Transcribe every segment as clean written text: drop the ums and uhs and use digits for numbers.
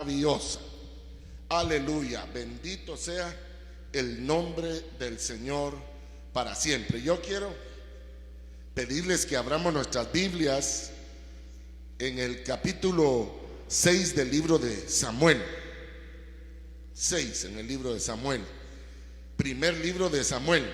maravillosa. Aleluya, bendito sea el nombre del Señor para siempre. Yo quiero pedirles que abramos nuestras Biblias en el capítulo 6 del libro de Samuel. 6 en el libro de Samuel. Primer libro de Samuel.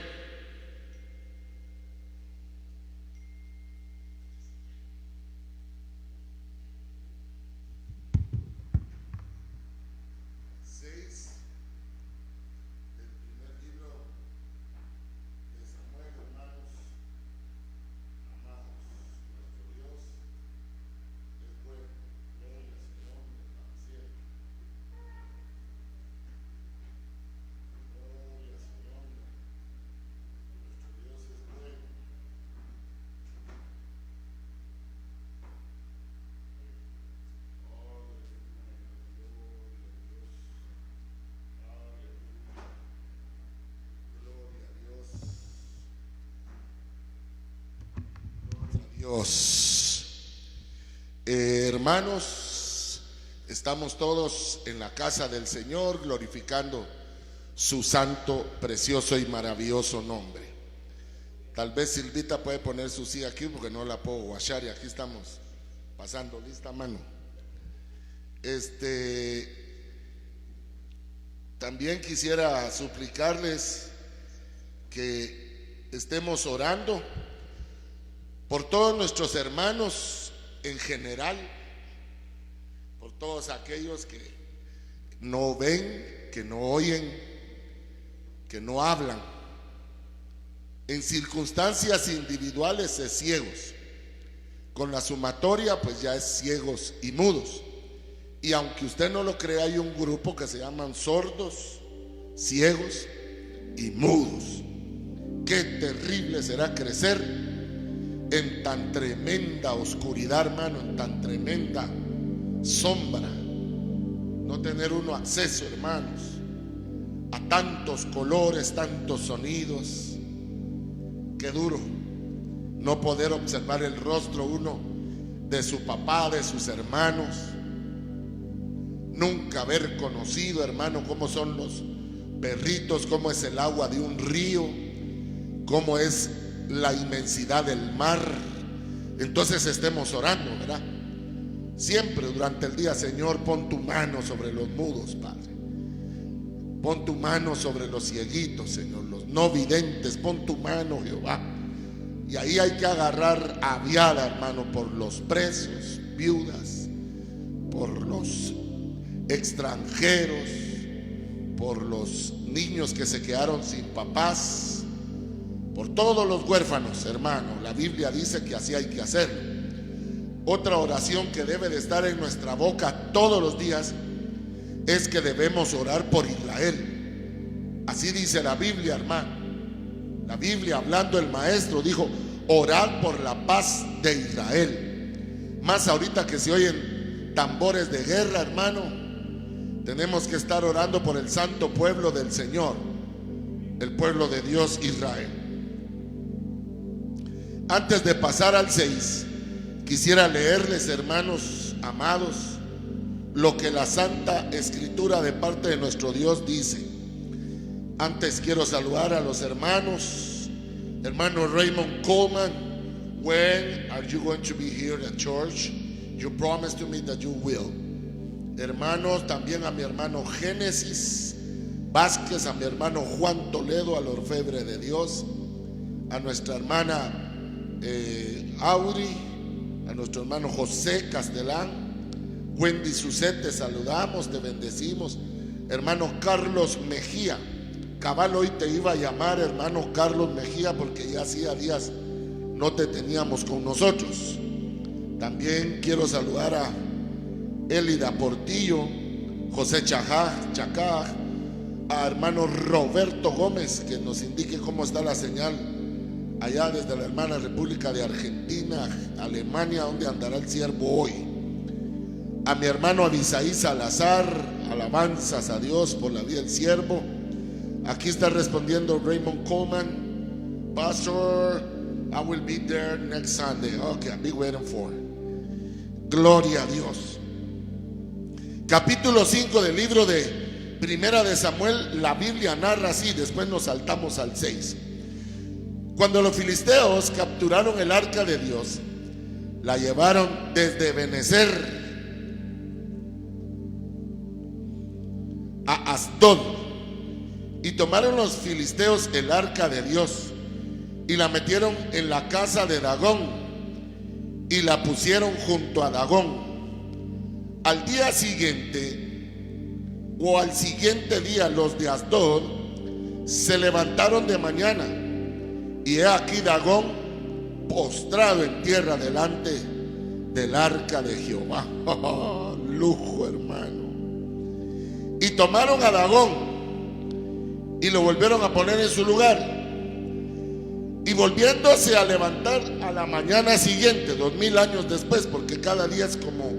Dios. Hermanos, estamos todos en la casa del Señor glorificando su santo, precioso y maravilloso nombre. Tal vez Silvita puede poner su silla aquí porque no la puedo guachar y aquí estamos pasando lista, mano. También quisiera suplicarles que estemos orando por todos nuestros hermanos en general, por todos aquellos que no ven, que no oyen, que no hablan, en circunstancias individuales es ciegos, con la sumatoria pues ya es ciegos y mudos. Y aunque usted no lo crea, hay un grupo que se llaman sordos, ciegos y mudos. Qué terrible será crecer en tan tremenda oscuridad, hermano, en tan tremenda sombra, no tener uno acceso, hermanos, a tantos colores, tantos sonidos. Qué duro no poder observar el rostro uno de su papá, de sus hermanos, nunca haber conocido, hermano, cómo son los perritos, cómo es el agua de un río, cómo es la inmensidad del mar. Entonces estemos orando, ¿verdad? Siempre durante el día: Señor, pon tu mano sobre los mudos, Padre. Pon tu mano sobre los cieguitos, Señor, los no videntes. Pon tu mano, Jehová. Y ahí hay que agarrar aviada, hermano, por los presos, viudas, por los extranjeros, por los niños que se quedaron sin papás, por todos los huérfanos, hermano. La Biblia dice que así hay que hacerlo. Otra oración que debe de estar en nuestra boca todos los días es que debemos orar por Israel. Así dice la Biblia, hermano. La Biblia, hablando el maestro, dijo: orar por la paz de Israel. Más ahorita que se oyen tambores de guerra, hermano, tenemos que estar orando por el santo pueblo del Señor, el pueblo de Dios, Israel. Antes de pasar al 6, quisiera leerles, hermanos amados, lo que la Santa Escritura de parte de nuestro Dios dice. Antes quiero saludar a los hermanos. Hermano Raymond Coleman, when are you going to be here at church? You promised to me that you will. Hermanos, también a mi hermano Génesis Vázquez, a mi hermano Juan Toledo, al orfebre de Dios, a nuestra hermana Auri, a nuestro hermano José Castelán, Wendy Suset, te saludamos, te bendecimos. Hermano Carlos Mejía, cabal hoy te iba a llamar, hermano Carlos Mejía, porque ya hacía días no te teníamos con nosotros. También quiero saludar a Elida Portillo, José Chacaj, a hermano Roberto Gómez, que nos indique cómo está la señal allá desde la hermana República de Argentina, Alemania, donde andará el siervo hoy. A mi hermano Abisaí Salazar, alabanzas a Dios por la vida del siervo. Aquí está respondiendo Raymond Coleman: Pastor, I will be there next Sunday. Okay, I'll be waiting for it. Gloria a Dios. Capítulo 5 del libro de Primera de Samuel, la Biblia narra así, después nos saltamos al 6. Cuando los filisteos capturaron el arca de Dios, la llevaron desde Benecer a Asdod, y tomaron los filisteos el arca de Dios y la metieron en la casa de Dagón y la pusieron junto a Dagón. Al día siguiente o al siguiente día, los de Asdod se levantaron de mañana, y he aquí Dagón postrado en tierra delante del arca de Jehová. Lujo, hermano. Y tomaron a Dagón y lo volvieron a poner en su lugar, y volviéndose a levantar a la mañana siguiente, 2000 años después, porque cada día es como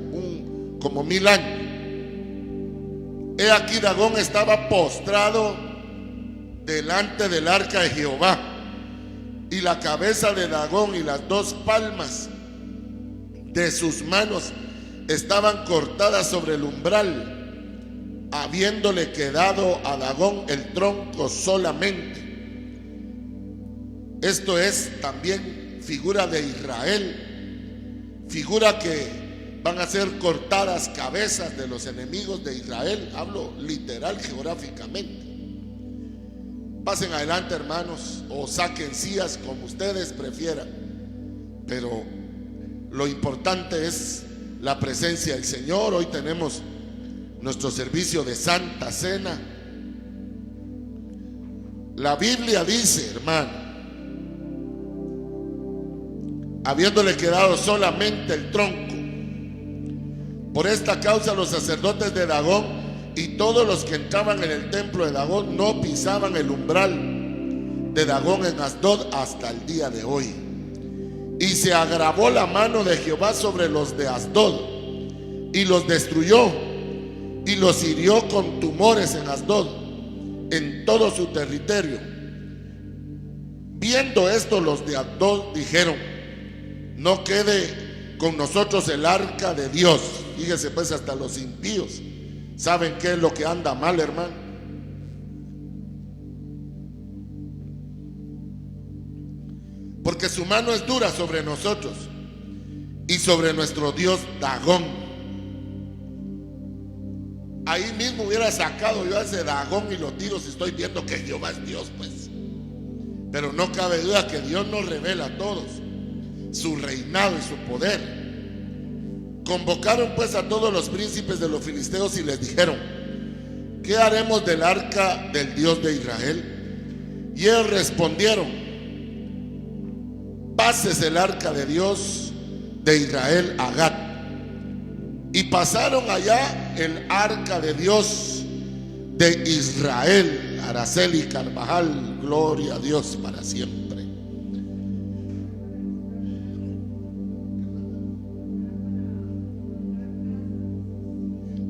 1000 años, he aquí Dagón estaba postrado delante del arca de Jehová, y la cabeza de Dagón y las 2 palmas de sus manos estaban cortadas sobre el umbral, habiéndole quedado a Dagón el tronco solamente. Esto es también figura de Israel, figura que van a ser cortadas cabezas de los enemigos de Israel. Hablo literal, geográficamente. Pasen adelante, hermanos, o saquen sillas, como ustedes prefieran, pero lo importante es la presencia del Señor. Hoy tenemos nuestro servicio de Santa Cena. La Biblia dice, hermano, habiéndole quedado solamente el tronco, por esta causa los sacerdotes de Dagón y todos los que entraban en el templo de Dagón no pisaban el umbral de Dagón en Asdod hasta el día de hoy. Y se agravó la mano de Jehová sobre los de Asdod y los destruyó, y los hirió con tumores en Asdod, en todo su territorio. Viendo esto, los de Asdod dijeron: no quede con nosotros el arca de Dios. Fíjese pues, hasta los impíos saben qué es lo que anda mal, hermano. Porque su mano es dura sobre nosotros y sobre nuestro Dios Dagón. Ahí mismo hubiera sacado yo a ese Dagón y lo tiro si estoy viendo que Jehová es Dios, pues. Pero no cabe duda que Dios nos revela a todos su reinado y su poder. Convocaron pues a todos los príncipes de los filisteos y les dijeron: ¿qué haremos del arca del Dios de Israel? Y ellos respondieron: pásese el arca de Dios de Israel a Gat. Y pasaron allá el arca de Dios de Israel. Araceli Carvajal, gloria a Dios para siempre.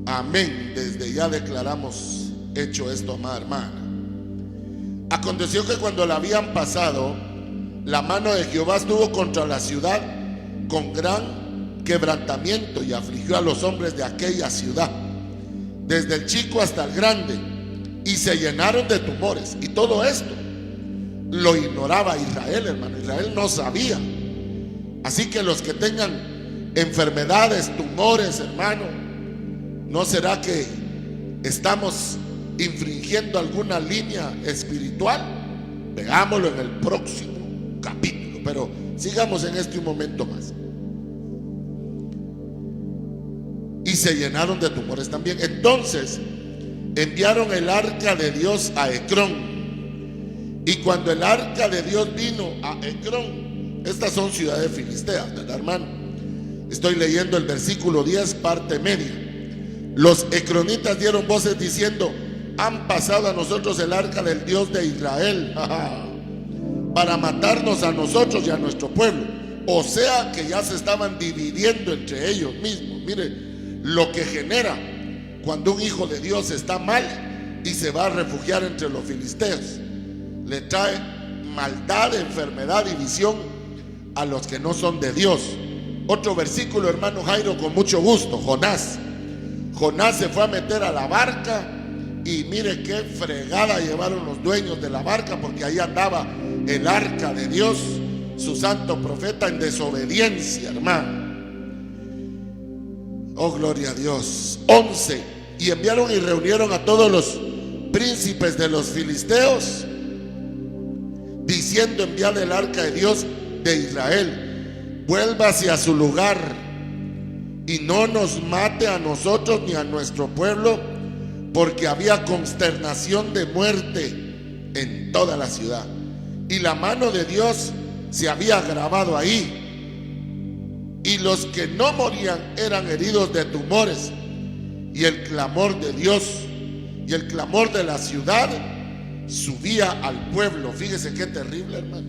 Amén. Desde ya declaramos hecho esto, amada hermana. Aconteció que cuando la habían pasado, la mano de Jehová estuvo contra la ciudad con gran quebrantamiento, y afligió a los hombres de aquella ciudad, desde el chico hasta el grande, y se llenaron de tumores. Y todo esto lo ignoraba Israel, hermano. Israel no sabía. Así que los que tengan enfermedades, tumores, hermano, ¿no será que estamos infringiendo alguna línea espiritual? Veámoslo en el próximo capítulo, pero sigamos en este un momento más. Y se llenaron de tumores también. Entonces enviaron el arca de Dios a Ecrón. Y cuando el arca de Dios vino a Ecrón, estas son ciudades filisteas, ¿verdad, hermano? Estoy leyendo el versículo 10, parte media. Los ecronitas dieron voces diciendo: han pasado a nosotros el arca del Dios de Israel para matarnos a nosotros y a nuestro pueblo. O sea que ya se estaban dividiendo entre ellos mismos. Mire lo que genera cuando un hijo de Dios está mal y se va a refugiar entre los filisteos. Le trae maldad, enfermedad, división a los que no son de Dios. Otro versículo, hermano Jairo, con mucho gusto. Jonás se fue a meter a la barca y mire qué fregada llevaron los dueños de la barca, porque ahí andaba el arca de Dios, su santo profeta, en desobediencia, hermano. Oh, gloria a Dios. 11. Y enviaron y reunieron a todos los príncipes de los filisteos, diciendo: enviad el arca de Dios de Israel, vuélvase a su lugar y no nos mate a nosotros ni a nuestro pueblo, porque había consternación de muerte en toda la ciudad, y la mano de Dios se había agravado ahí, y los que no morían eran heridos de tumores, y el clamor de Dios y el clamor de la ciudad subía al pueblo. Fíjese qué terrible, hermano.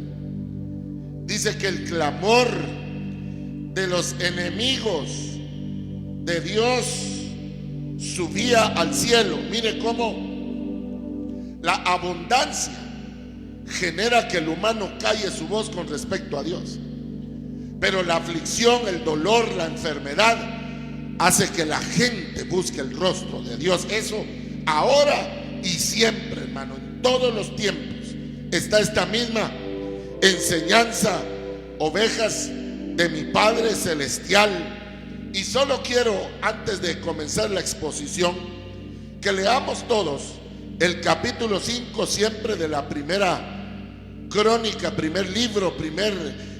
Dice que el clamor de los enemigos de Dios subía al cielo. Mire cómo la abundancia genera que el humano calle su voz con respecto a Dios, pero la aflicción, el dolor, la enfermedad hace que la gente busque el rostro de Dios. Eso ahora y siempre, hermano, en todos los tiempos está esta misma enseñanza, ovejas de mi Padre Celestial. Y solo quiero, antes de comenzar la exposición, que leamos todos el capítulo 5 siempre de la primera crónica, primer libro, primer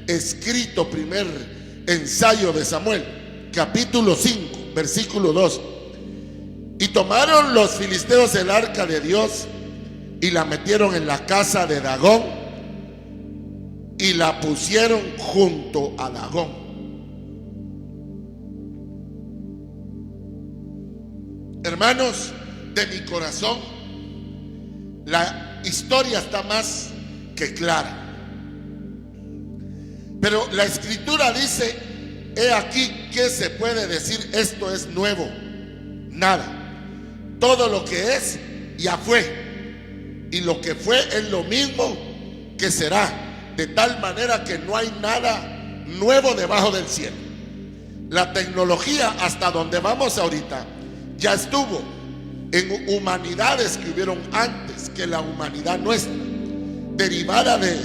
escrito, primer ensayo de Samuel. Capítulo 5, versículo 2. Y tomaron los filisteos el arca de Dios y la metieron en la casa de Dagón y la pusieron junto a Dagón. Hermanos de mi corazón, la historia está más que clara, pero la escritura dice: he aquí que se puede decir esto es nuevo. Nada. Todo lo que es ya fue, y lo que fue es lo mismo que será, de tal manera que no hay nada nuevo debajo del cielo. La tecnología, hasta donde vamos ahorita, ya estuvo en humanidades que hubieron antes que la humanidad nuestra, derivada de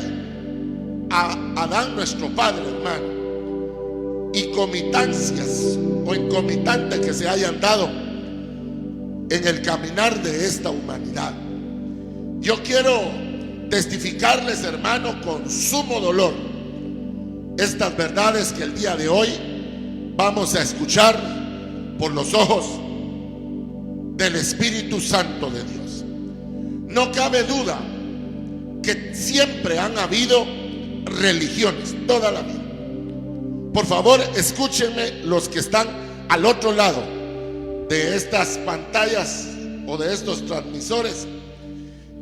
Adán nuestro padre, hermano, y comitancias o incomitantes que se hayan dado en el caminar de esta humanidad. Yo quiero testificarles, hermano, con sumo dolor estas verdades que el día de hoy vamos a escuchar por los ojos del Espíritu Santo de Dios. No cabe duda que siempre han habido religiones, toda la vida. Por favor, escúchenme los que están al otro lado de estas pantallas o de estos transmisores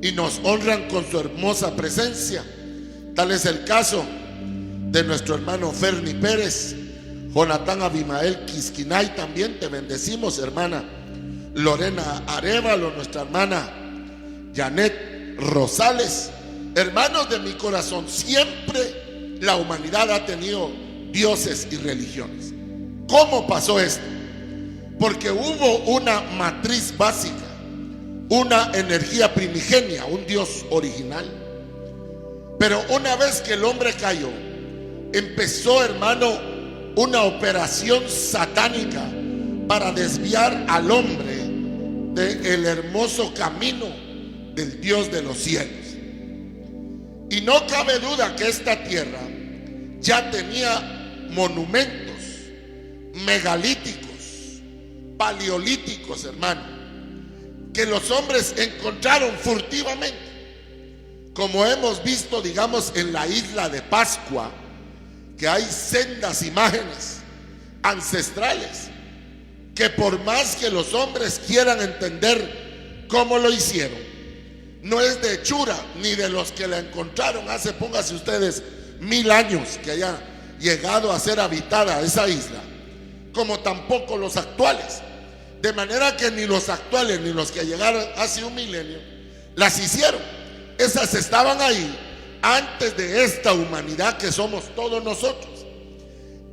y nos honran con su hermosa presencia. Tal es el caso de nuestro hermano Ferni Pérez, Jonathan Abimael Quisquinay, también te bendecimos, hermana Lorena Arevalo, nuestra hermana Janet Rosales. Hermanos de mi corazón, siempre la humanidad ha tenido dioses y religiones. ¿Cómo pasó esto? Porque hubo una matriz básica, una energía primigenia, un Dios original. Pero una vez que el hombre cayó, empezó, hermano, una operación satánica para desviar al hombre del hermoso camino del Dios de los cielos. Y no cabe duda que esta tierra ya tenía monumentos megalíticos, paleolíticos, hermano, que los hombres encontraron furtivamente, como hemos visto, digamos, en la isla de Pascua, que hay sendas imágenes ancestrales que, por más que los hombres quieran entender cómo lo hicieron, no es de hechura ni de los que la encontraron hace, póngase ustedes, 1000 años que haya llegado a ser habitada esa isla, como tampoco los actuales. De manera que ni los actuales ni los que llegaron hace un milenio las hicieron. Esas estaban ahí antes de esta humanidad que somos todos nosotros.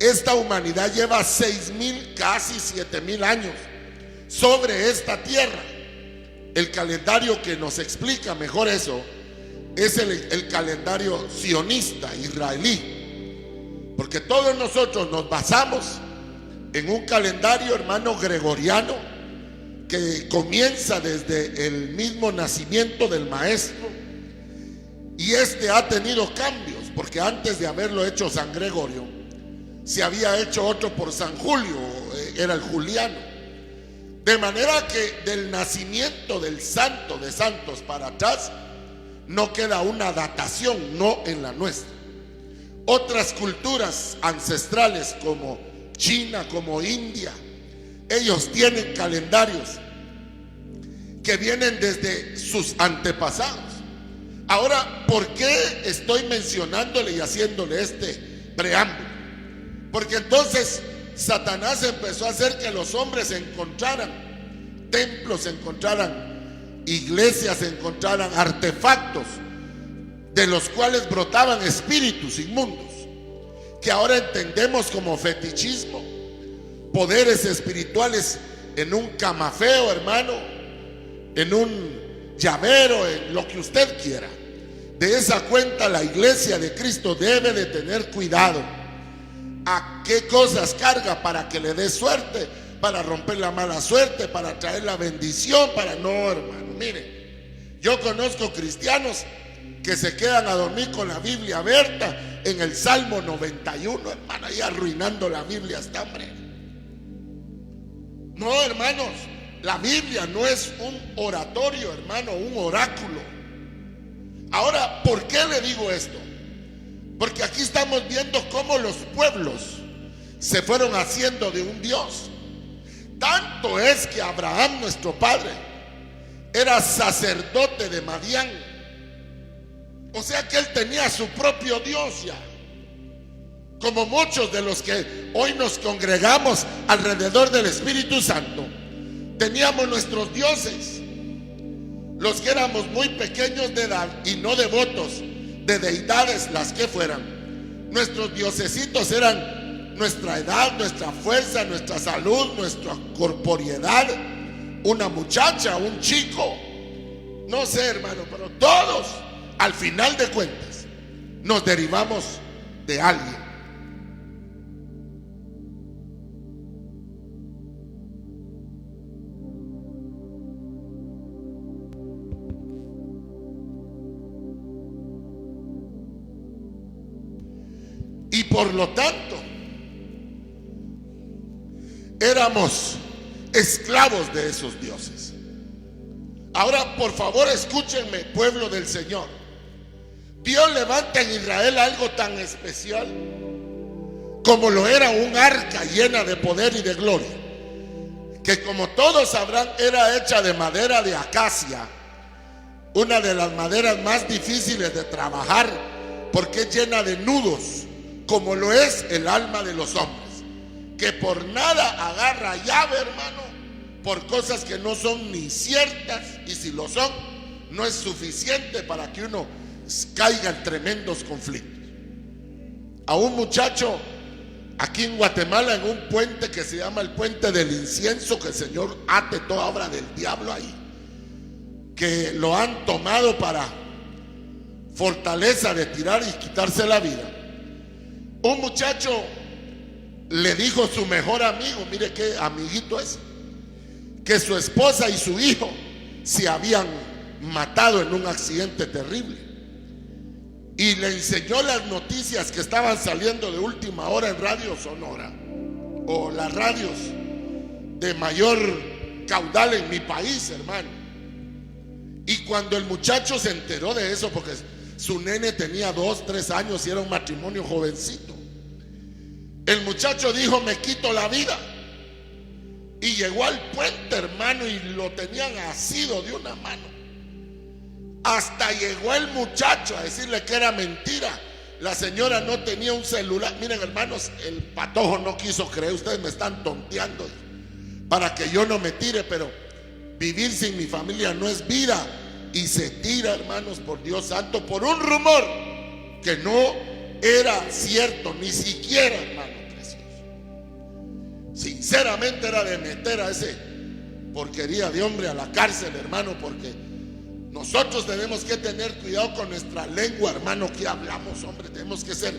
Esta humanidad lleva 6000, casi 7000 años sobre esta tierra. El calendario que nos explica mejor eso es el calendario sionista israelí, porque todos nosotros nos basamos en un calendario, hermano, gregoriano, que comienza desde el mismo nacimiento del maestro, y este ha tenido cambios, porque antes de haberlo hecho San Gregorio, se había hecho otro por San Julio, era el juliano. De manera que del nacimiento del santo de santos para atrás no queda una datación, no en la nuestra. Otras culturas ancestrales como China, como India, ellos tienen calendarios que vienen desde sus antepasados. Ahora, ¿por qué estoy mencionándole y haciéndole este preámbulo? Porque entonces Satanás empezó a hacer que los hombres encontraran templos, encontraran iglesias, encontraran artefactos de los cuales brotaban espíritus inmundos, que ahora entendemos como fetichismo, poderes espirituales en un camafeo, hermano, en un llavero, en lo que usted quiera. De esa cuenta la iglesia de Cristo debe de tener cuidado a qué cosas carga para que le dé suerte, para romper la mala suerte, para traer la bendición, para no, hermano. Mire, yo conozco cristianos que se quedan a dormir con la Biblia abierta en el Salmo 91, hermano, ahí arruinando la Biblia hasta, hombre. No, hermanos, la Biblia no es un oratorio, hermano, un oráculo. Ahora, ¿por qué le digo esto? Porque aquí estamos viendo cómo los pueblos se fueron haciendo de un Dios. Tanto es que Abraham, nuestro padre, era sacerdote de Madián. O sea que él tenía su propio Dios ya. Como muchos de los que hoy nos congregamos alrededor del Espíritu Santo, teníamos nuestros dioses. Los que éramos muy pequeños de edad y no devotos de deidades, las que fueran, nuestros diosecitos eran nuestra edad, nuestra fuerza, nuestra salud, nuestra corporeidad, una muchacha, un chico, no sé, hermano, pero todos al final de cuentas nos derivamos de alguien. Y por lo tanto, éramos esclavos de esos dioses. Ahora, por favor, escúchenme, pueblo del Señor. Dios levanta en Israel algo tan especial como lo era un arca llena de poder y de gloria, que como todos sabrán era hecha de madera de acacia, una de las maderas más difíciles de trabajar porque es llena de nudos, como lo es el alma de los hombres, que por nada agarra llave, hermano, por cosas que no son ni ciertas, y si lo son, no es suficiente para que uno caiga en tremendos conflictos. A un muchacho aquí en Guatemala, en un puente que se llama el puente del incienso, que el Señor ate toda obra del diablo ahí, que lo han tomado para fortaleza de tirar y quitarse la vida. Un muchacho le dijo a su mejor amigo, mire qué amiguito es, que su esposa y su hijo se habían matado en un accidente terrible, y le enseñó las noticias que estaban saliendo de última hora en Radio Sonora, o las radios de mayor caudal en mi país, hermano. Y cuando el muchacho se enteró de eso, porque su nene tenía 2, 3 años y era un matrimonio jovencito, el muchacho dijo: me quito la vida. Y llegó al puente, hermano, y lo tenían asido de una mano. Hasta llegó el muchacho a decirle que era mentira. La señora no tenía un celular. Miren, hermanos, el patojo no quiso creer. Ustedes me están tonteando para que yo no me tire, pero vivir sin mi familia no es vida. Y se tira, hermanos, por Dios santo, por un rumor que no era cierto, ni siquiera, hermano precioso. Sinceramente era de meter a ese porquería de hombre a la cárcel, hermano, porque nosotros tenemos que tener cuidado con nuestra lengua, hermano, que hablamos, hombre. Tenemos que ser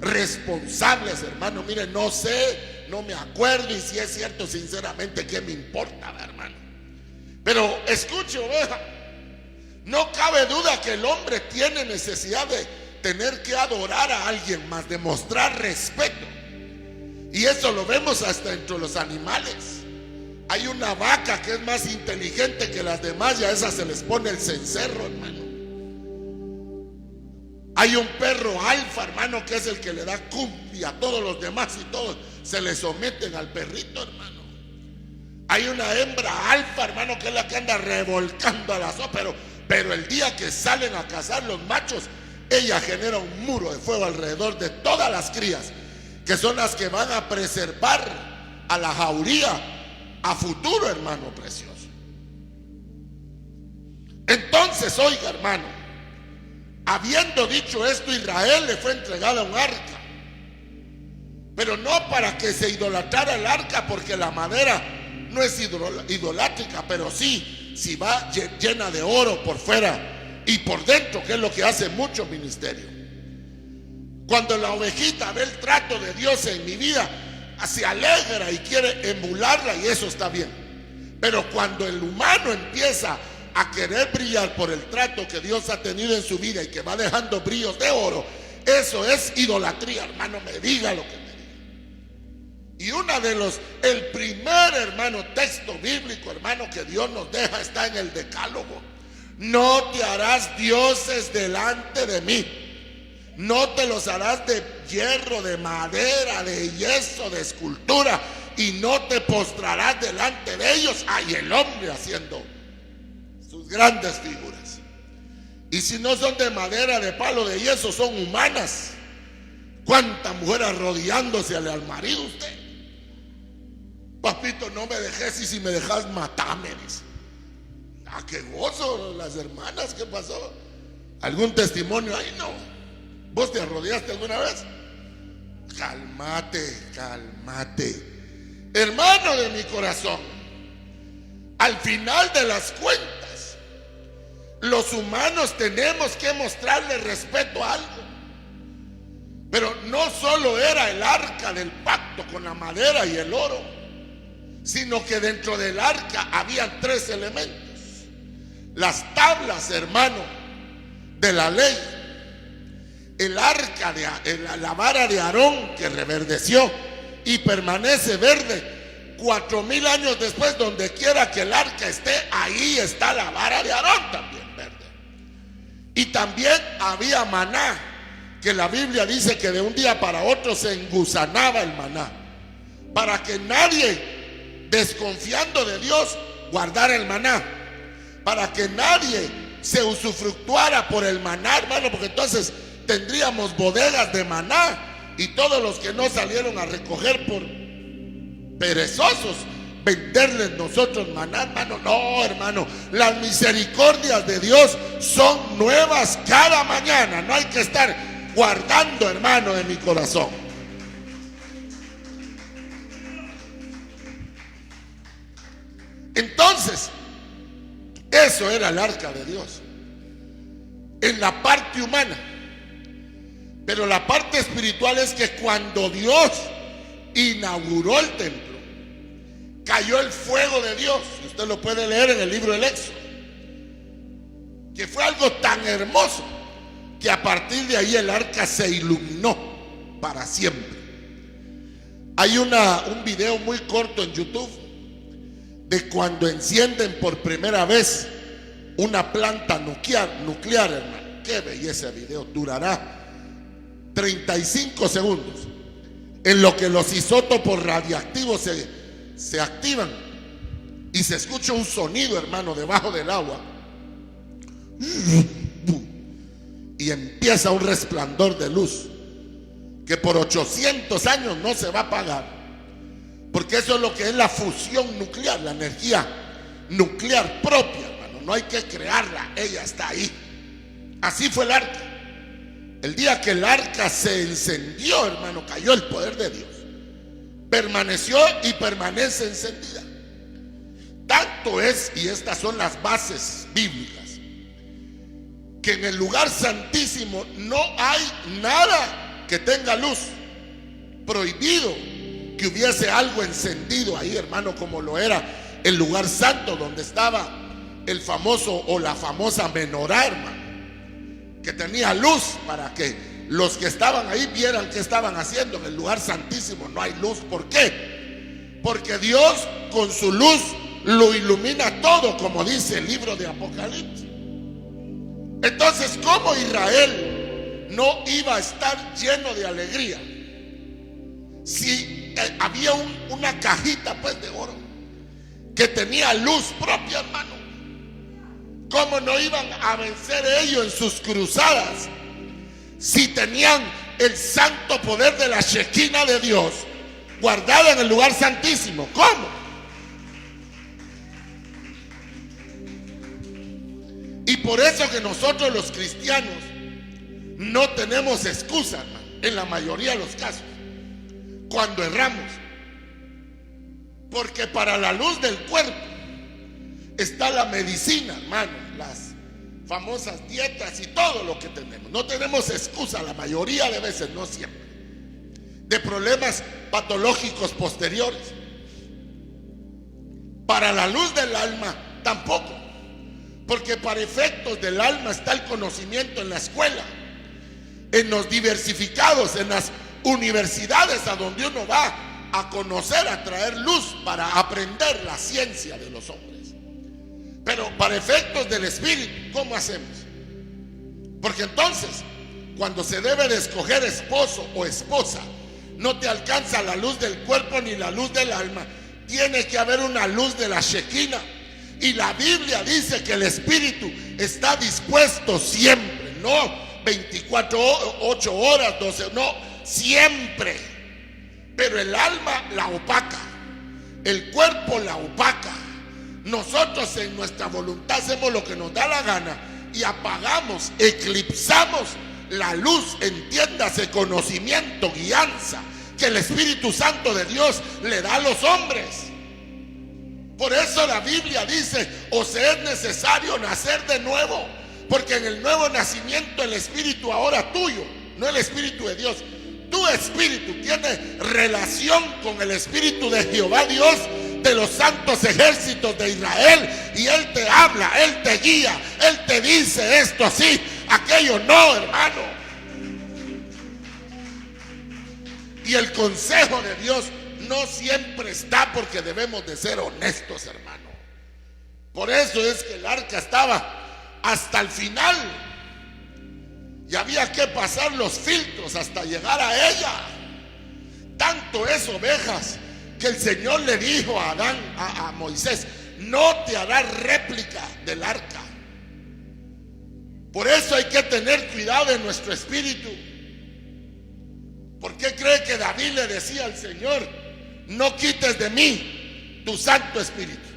responsables, hermano. Mire, no sé, no me acuerdo, y si es cierto, sinceramente, ¿qué me importa, hermano? Pero escuche, oveja, no cabe duda que el hombre tiene necesidad de tener que adorar a alguien más, de mostrar respeto. Y eso lo vemos hasta entre los animales. Hay una vaca que es más inteligente que las demás y a esas se les pone el cencerro, hermano. Hay un perro alfa, hermano, que es el que le da cumbia a todos los demás y todos se le someten al perrito, hermano. Hay una hembra alfa, hermano, que es la que anda revolcando a la sopa, pero el día que salen a cazar los machos, ella genera un muro de fuego alrededor de todas las crías, que son las que van a preservar a la jauría a futuro, hermano precioso. Entonces, oiga, hermano, habiendo dicho esto, Israel le fue entregada un arca, pero no para que se idolatrara el arca, porque la madera no es idolátrica, pero sí, si va llena de oro por fuera y por dentro, que es lo que hace mucho ministerio. Cuando la ovejita ve el trato de Dios en mi vida, se alegra y quiere emularla, y eso está bien. Pero cuando el humano empieza a querer brillar por el trato que Dios ha tenido en su vida y que va dejando brillos de oro, eso es idolatría, hermano, me diga lo que me diga. Y el primer, hermano, texto bíblico, hermano, que Dios nos deja está en el Decálogo. No te harás dioses delante de mí. No te los harás de hierro, de madera, de yeso, de escultura, y no te postrarás delante de ellos. Ay, el hombre haciendo sus grandes figuras. Y si no son de madera, de palo, de yeso, son humanas. ¿Cuánta mujer arrodillándose al marido usted? Papito, no me dejes, y si me dejas, matame, dice. Ah, qué gozo, las hermanas, ¿qué pasó? ¿Algún testimonio? Ay, no. ¿Vos te arrodillaste alguna vez? Cálmate, cálmate. Hermano de mi corazón, al final de las cuentas, los humanos tenemos que mostrarle respeto a algo. Pero no solo era el arca del pacto con la madera y el oro, sino que dentro del arca habían 3 elementos. Las tablas, hermano, de la ley. El arca, la vara de Aarón, que reverdeció y permanece verde 4000 años después. Donde quiera que el arca esté, ahí está la vara de Aarón también verde. Y también había maná, que la Biblia dice que de un día para otro se engusanaba el maná, para que nadie, desconfiando de Dios, guardara el maná, para que nadie se usufructuara por el maná, hermano, porque entonces tendríamos bodegas de maná y todos los que no salieron a recoger por perezosos, venderles nosotros maná, hermano. No, hermano, las misericordias de Dios son nuevas cada mañana. No hay que estar guardando, hermano, de mi corazón. Entonces, eso era el arca de Dios en la parte humana. Pero la parte espiritual es que cuando Dios inauguró el templo, cayó el fuego de Dios. Usted lo puede leer en el libro del Éxodo, que fue algo tan hermoso que a partir de ahí el arca se iluminó para siempre. Hay un video muy corto en YouTube de cuando encienden por primera vez una planta nuclear, hermano. Qué belleza de video. Durará 35 segundos, en lo que los isótopos radiactivos se activan y se escucha un sonido, hermano, debajo del agua, y empieza un resplandor de luz que por 800 años no se va a apagar, porque eso es lo que es la fusión nuclear, la energía nuclear propia, hermano. No hay que crearla, ella está ahí. Así fue el arca. El día que el arca se encendió, hermano, cayó el poder de Dios. Permaneció y permanece encendida. Tanto es, y estas son las bases bíblicas, que en el lugar santísimo no hay nada que tenga luz. Prohibido que hubiese algo encendido ahí, hermano, como lo era el lugar santo donde estaba el famoso o la famosa menorá, hermano, que tenía luz para que los que estaban ahí vieran qué estaban haciendo. En el lugar santísimo no hay luz. ¿Por qué? Porque Dios con su luz lo ilumina todo, como dice el libro de Apocalipsis. Entonces, ¿cómo Israel no iba a estar lleno de alegría si había una cajita pues de oro que tenía luz propia, hermano? ¿Cómo no iban a vencer ellos en sus cruzadas si tenían el santo poder de la Shekinah de Dios guardada en el lugar santísimo? ¿Cómo? Y por eso que nosotros los cristianos no tenemos excusa, hermano, en la mayoría de los casos, cuando erramos. Porque para la luz del cuerpo está la medicina, hermano, las famosas dietas y todo lo que tenemos. No tenemos excusa la mayoría de veces, no siempre, de problemas patológicos posteriores. Para la luz del alma tampoco, porque para efectos del alma está el conocimiento en la escuela, en los diversificados, en las universidades a donde uno va a conocer, a traer luz para aprender la ciencia de los hombres. Pero para efectos del espíritu, ¿cómo hacemos? Porque entonces, cuando se debe de escoger esposo o esposa, no te alcanza la luz del cuerpo ni la luz del alma. Tiene que haber una luz de la Shekinah. Y la Biblia dice que el espíritu está dispuesto siempre, no 24, 8 horas, 12, no, siempre. Pero el alma la opaca, el cuerpo la opaca. Nosotros en nuestra voluntad hacemos lo que nos da la gana y apagamos, eclipsamos la luz, entiéndase, conocimiento, guianza que el Espíritu Santo de Dios le da a los hombres. Por eso la Biblia dice: os es necesario nacer de nuevo, porque en el nuevo nacimiento el espíritu ahora tuyo, no el espíritu de Dios, tu espíritu tiene relación con el espíritu de Jehová Dios de los santos ejércitos de Israel, y Él te habla, Él te guía, Él te dice esto así, aquello no, hermano. Y el consejo de Dios no siempre está, porque debemos de ser honestos, hermano. Por eso es que el arca estaba hasta el final y había que pasar los filtros hasta llegar a ella. Tanto es, ovejas, que el Señor le dijo a Adán, a Moisés: no te harás réplica del arca. Por eso hay que tener cuidado de nuestro espíritu. ¿Por qué cree que David le decía al Señor: no quites de mí tu Santo Espíritu?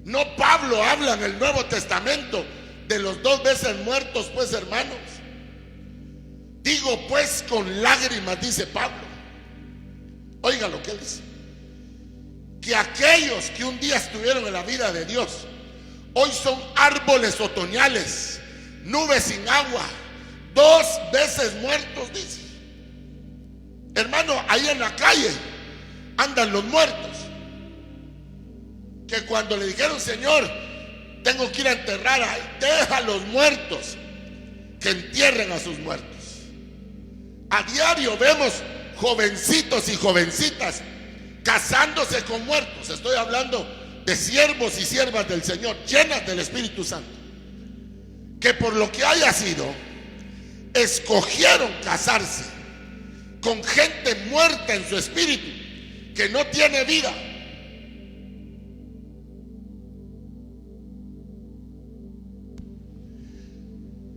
No, Pablo habla en el Nuevo Testamento de los 2 veces muertos, pues, hermanos. Digo pues con lágrimas, dice Pablo. Oiga lo que él dice: que aquellos que un día estuvieron en la vida de Dios, hoy son árboles otoñales, nubes sin agua, 2 veces muertos, dice. Hermano, ahí en la calle andan los muertos, que cuando le dijeron: Señor, tengo que ir a enterrar, deja a los muertos que entierren a sus muertos. A diario vemos jovencitos y jovencitas casándose con muertos. Estoy hablando de siervos y siervas del Señor, llenas del Espíritu Santo, que por lo que haya sido, escogieron casarse con gente muerta en su espíritu, que no tiene vida.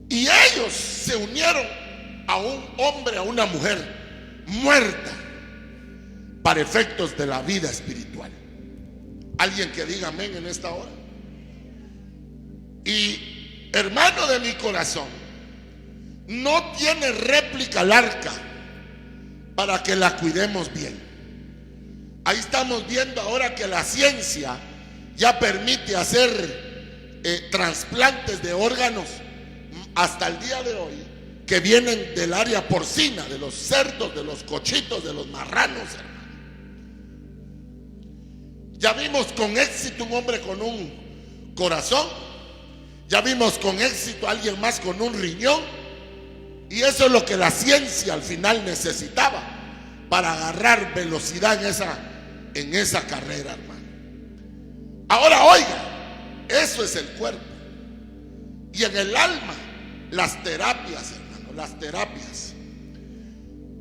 Y ellos se unieron a un hombre, a una mujer muerta para efectos de la vida espiritual. Alguien que diga amén en esta hora. Y hermano de mi corazón, no tiene réplica el arca para que la cuidemos bien. Ahí estamos viendo ahora que la ciencia ya permite hacer trasplantes de órganos hasta el día de hoy, que vienen del área porcina, de los cerdos, de los cochitos, de los marranos, hermano. Ya vimos con éxito un hombre con un corazón, ya vimos con éxito a alguien más con un riñón, y eso es lo que la ciencia al final necesitaba para agarrar velocidad en esa carrera, hermano. Ahora oiga, eso es el cuerpo. Y en el alma, las terapias, hermano, las terapias.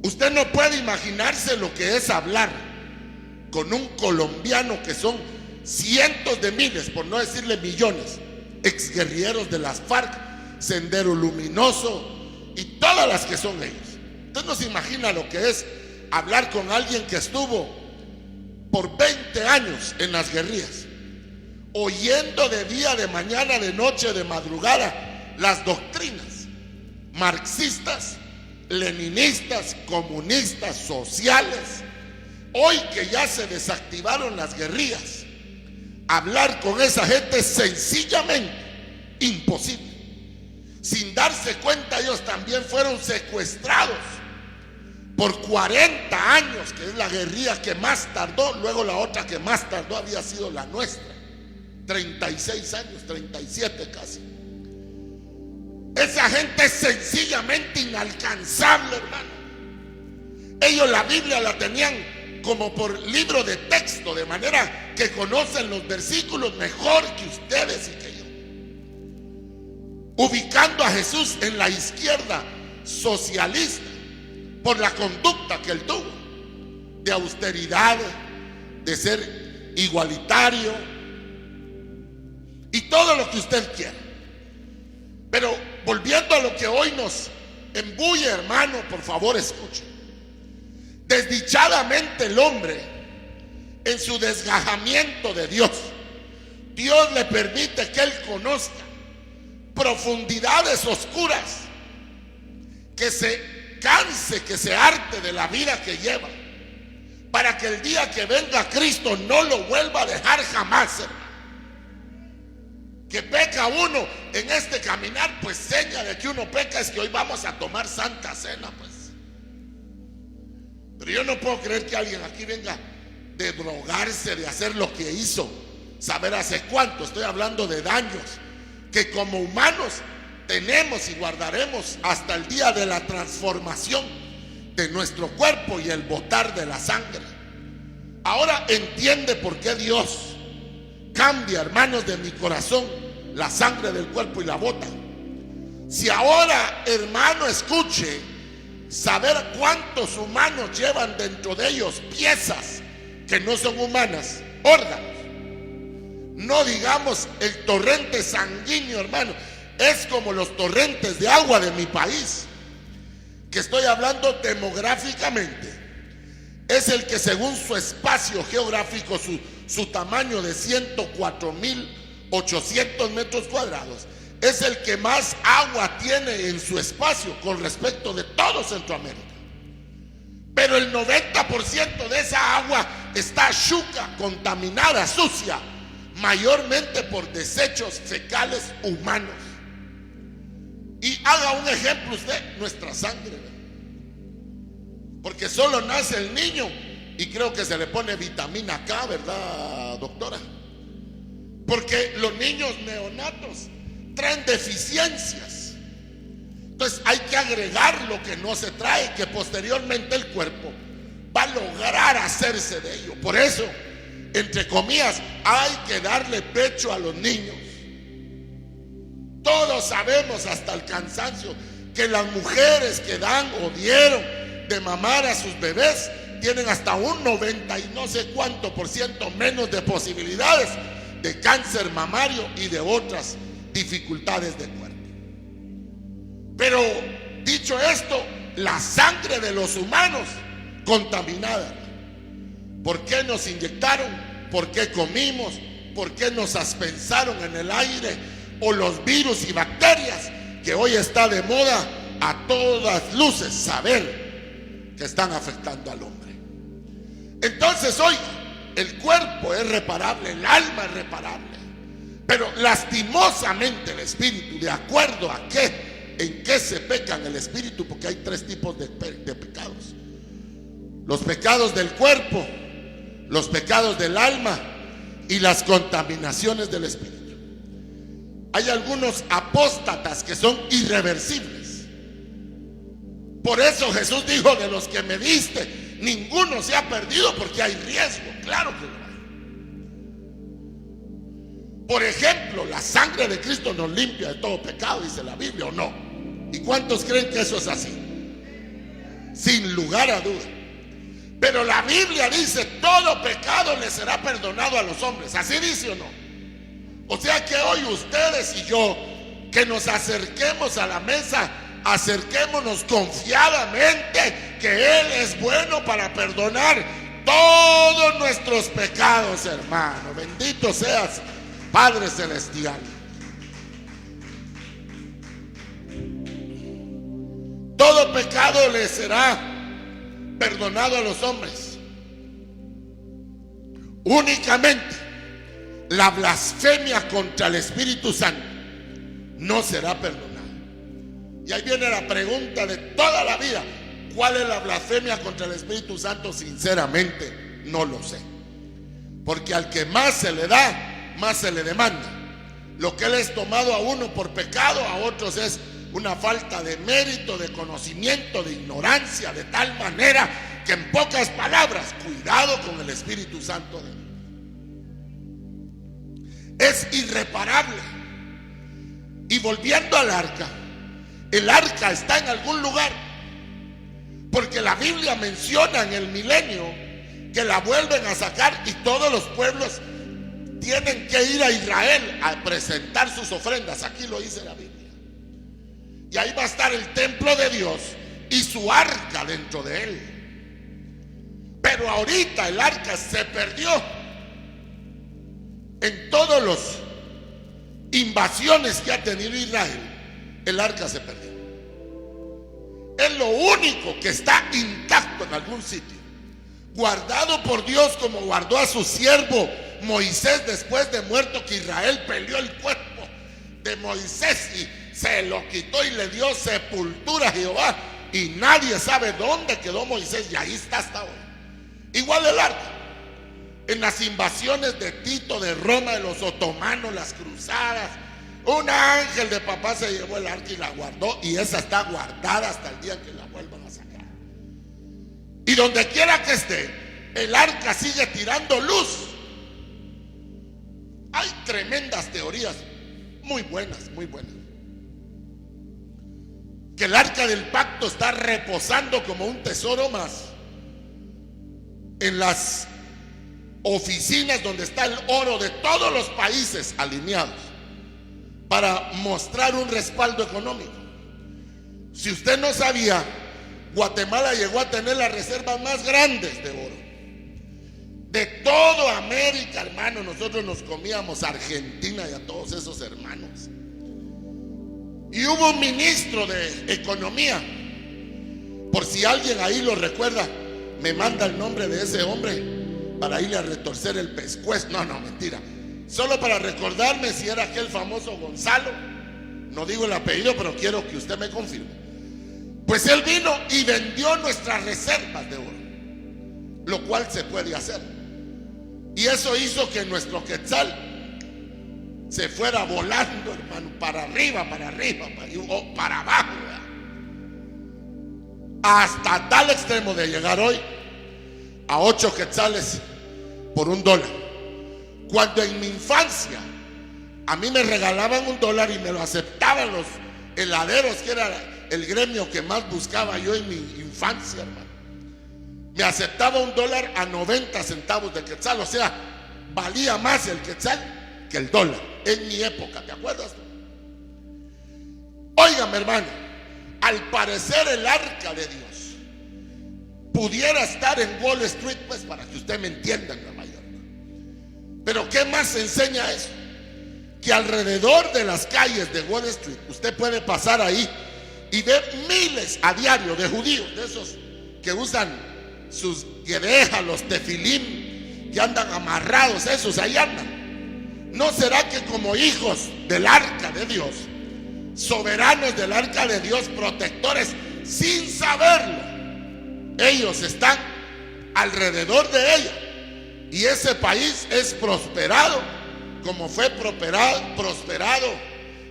Usted no puede imaginarse lo que es hablar con un colombiano que son cientos de miles, por no decirle millones, exguerrilleros de las FARC, Sendero Luminoso y todas las que son ellos. Usted no se imagina lo que es hablar con alguien que estuvo por 20 años en las guerrillas, oyendo de día, de mañana, de noche, de madrugada las doctrinas marxistas, leninistas, comunistas, sociales. Hoy que ya se desactivaron las guerrillas, hablar con esa gente es sencillamente imposible. Sin darse cuenta, ellos también fueron secuestrados por 40 años, que es la guerrilla que más tardó. Luego la otra que más tardó había sido la nuestra, 36 años, 37 casi. Esa gente es sencillamente inalcanzable, hermano. Ellos la Biblia la tenían como por libro de texto, de manera que conocen los versículos mejor que ustedes y que yo. Ubicando a Jesús en la izquierda socialista por la conducta que él tuvo, de austeridad, de ser igualitario y todo lo que usted quiera. Pero volviendo a lo que hoy nos embulle, hermano, por favor escuche. Desdichadamente el hombre, en su desgajamiento de Dios, Dios le permite que él conozca profundidades oscuras, que se canse, que se harte de la vida que lleva, para que el día que venga Cristo no lo vuelva a dejar jamás, hermano. Que peca uno en este caminar, pues seña de que uno peca es que hoy vamos a tomar Santa Cena, pues. Pero yo no puedo creer que alguien aquí venga de drogarse, de hacer lo que hizo, saber hace cuánto. Estoy hablando de daños que como humanos tenemos y guardaremos hasta el día de la transformación de nuestro cuerpo y el botar de la sangre. Ahora entiende por qué Dios cambia, hermanos, de mi corazón la sangre del cuerpo y la bota. Si ahora, hermano, escuche, saber cuántos humanos llevan dentro de ellos piezas que no son humanas, órganos. No digamos el torrente sanguíneo, hermano. Es como los torrentes de agua de mi país, que estoy hablando demográficamente. Es el que según su espacio geográfico, su tamaño de 104.800 metros cuadrados, es el que más agua tiene en su espacio con respecto de todo Centroamérica. Pero el 90% de esa agua está chuca, contaminada, sucia, mayormente por desechos fecales humanos. Y haga un ejemplo usted, nuestra sangre, porque solo nace el niño y creo que se le pone vitamina K, ¿verdad, doctora? Porque los niños neonatos traen deficiencias. Entonces hay que agregar lo que no se trae, que posteriormente el cuerpo va a lograr hacerse de ello. Por eso, entre comillas, hay que darle pecho a los niños. Todos sabemos hasta el cansancio que las mujeres que dan o dieron de mamar a sus bebés tienen hasta un 90 y no sé cuánto % menos de posibilidades de cáncer mamario y de otras dificultades de cuerpo. Pero dicho esto, la sangre de los humanos contaminada. ¿Por qué nos inyectaron? ¿Por qué comimos? ¿Por qué nos aspensaron en el aire? O los virus y bacterias que hoy está de moda a todas luces saber que están afectando al hombre. Entonces hoy el cuerpo es reparable, el alma es reparable, pero lastimosamente el espíritu, de acuerdo a en qué se peca en el espíritu, porque hay tres tipos de pecados: los pecados del cuerpo, los pecados del alma y las contaminaciones del espíritu. Hay algunos apóstatas que son irreversibles. Por eso Jesús dijo: de los que me diste, ninguno se ha perdido, porque hay riesgo. Claro que lo hay. Por ejemplo, la sangre de Cristo nos limpia de todo pecado, dice la Biblia, ¿o no? ¿Y cuántos creen que eso es así? Sin lugar a duda. Pero la Biblia dice: todo pecado le será perdonado a los hombres. ¿Así dice o no? O sea que hoy ustedes y yo, que nos acerquemos a la mesa, acerquémonos confiadamente, que Él es bueno para perdonar todos nuestros pecados, hermano. Bendito seas, Padre Celestial. Todo pecado le será perdonado a los hombres. Únicamente la blasfemia contra el Espíritu Santo no será perdonada. Y ahí viene la pregunta de toda la vida: ¿cuál es la blasfemia contra el Espíritu Santo? Sinceramente no lo sé, porque al que más se le da, más se le demanda. Lo que Él es tomado a uno por pecado, a otros es una falta de mérito, de conocimiento, de ignorancia, de tal manera que, en pocas palabras, cuidado con el Espíritu Santo de Dios. Es irreparable. Y volviendo al arca, el arca está en algún lugar, porque la Biblia menciona en el milenio que la vuelven a sacar y todos los pueblos tienen que ir a Israel a presentar sus ofrendas. Aquí lo dice la Biblia. Y ahí va a estar el templo de Dios y su arca dentro de él. Pero ahorita el arca se perdió. En todas las invasiones que ha tenido Israel, el arca se perdió. Es lo único que está intacto en algún sitio, guardado por Dios, como guardó a su siervo Moisés después de muerto, que Israel peleó el cuerpo de Moisés y se lo quitó y le dio sepultura a Jehová, y nadie sabe dónde quedó Moisés, y ahí está hasta hoy. Igual el arca. En las invasiones de Tito, de Roma, de los otomanos, las cruzadas, un ángel de papá se llevó el arca y la guardó, y esa está guardada hasta el día que la vuelvan a sacar. Y donde quiera que esté, el arca sigue tirando luz. Hay tremendas teorías, muy buenas, muy buenas, que el arca del pacto está reposando como un tesoro más en las oficinas donde está el oro de todos los países alineados, para mostrar un respaldo económico. Si usted no sabía, Guatemala llegó a tener las reservas más grandes de oro de toda América, hermano. Nosotros nos comíamos a Argentina y a todos esos hermanos. Y hubo un ministro de Economía, por si alguien ahí lo recuerda, me manda el nombre de ese hombre para irle a retorcer el pescuezo. No, mentira. Solo para recordarme si era aquel famoso Gonzalo. No digo el apellido, pero quiero que usted me confirme. Pues él vino y vendió nuestras reservas de oro, lo cual se puede hacer. Y eso hizo que nuestro quetzal se fuera volando, hermano, para arriba, o para abajo, ¿verdad? Hasta tal extremo de llegar hoy a 8 quetzales por $1. Cuando en mi infancia a mí me regalaban $1 y me lo aceptaban los heladeros, que era el gremio que más buscaba yo en mi infancia, hermano. Me aceptaba $1 a 90 centavos de quetzal, o sea, valía más el quetzal que el dólar en mi época, ¿te acuerdas? Óigame, hermano, al parecer el arca de Dios pudiera estar en Wall Street, pues, para que usted me entienda, en Nueva York. Pero ¿qué más enseña eso? Que alrededor de las calles de Wall Street, usted puede pasar ahí y ver miles a diario de judíos, de esos que usan sus guerejas, los tefilim, que andan amarrados, esos ahí andan. ¿No será que como hijos del arca de Dios, soberanos del arca de Dios, protectores, sin saberlo, ellos están alrededor de ella? Y ese país es prosperado como fue prosperado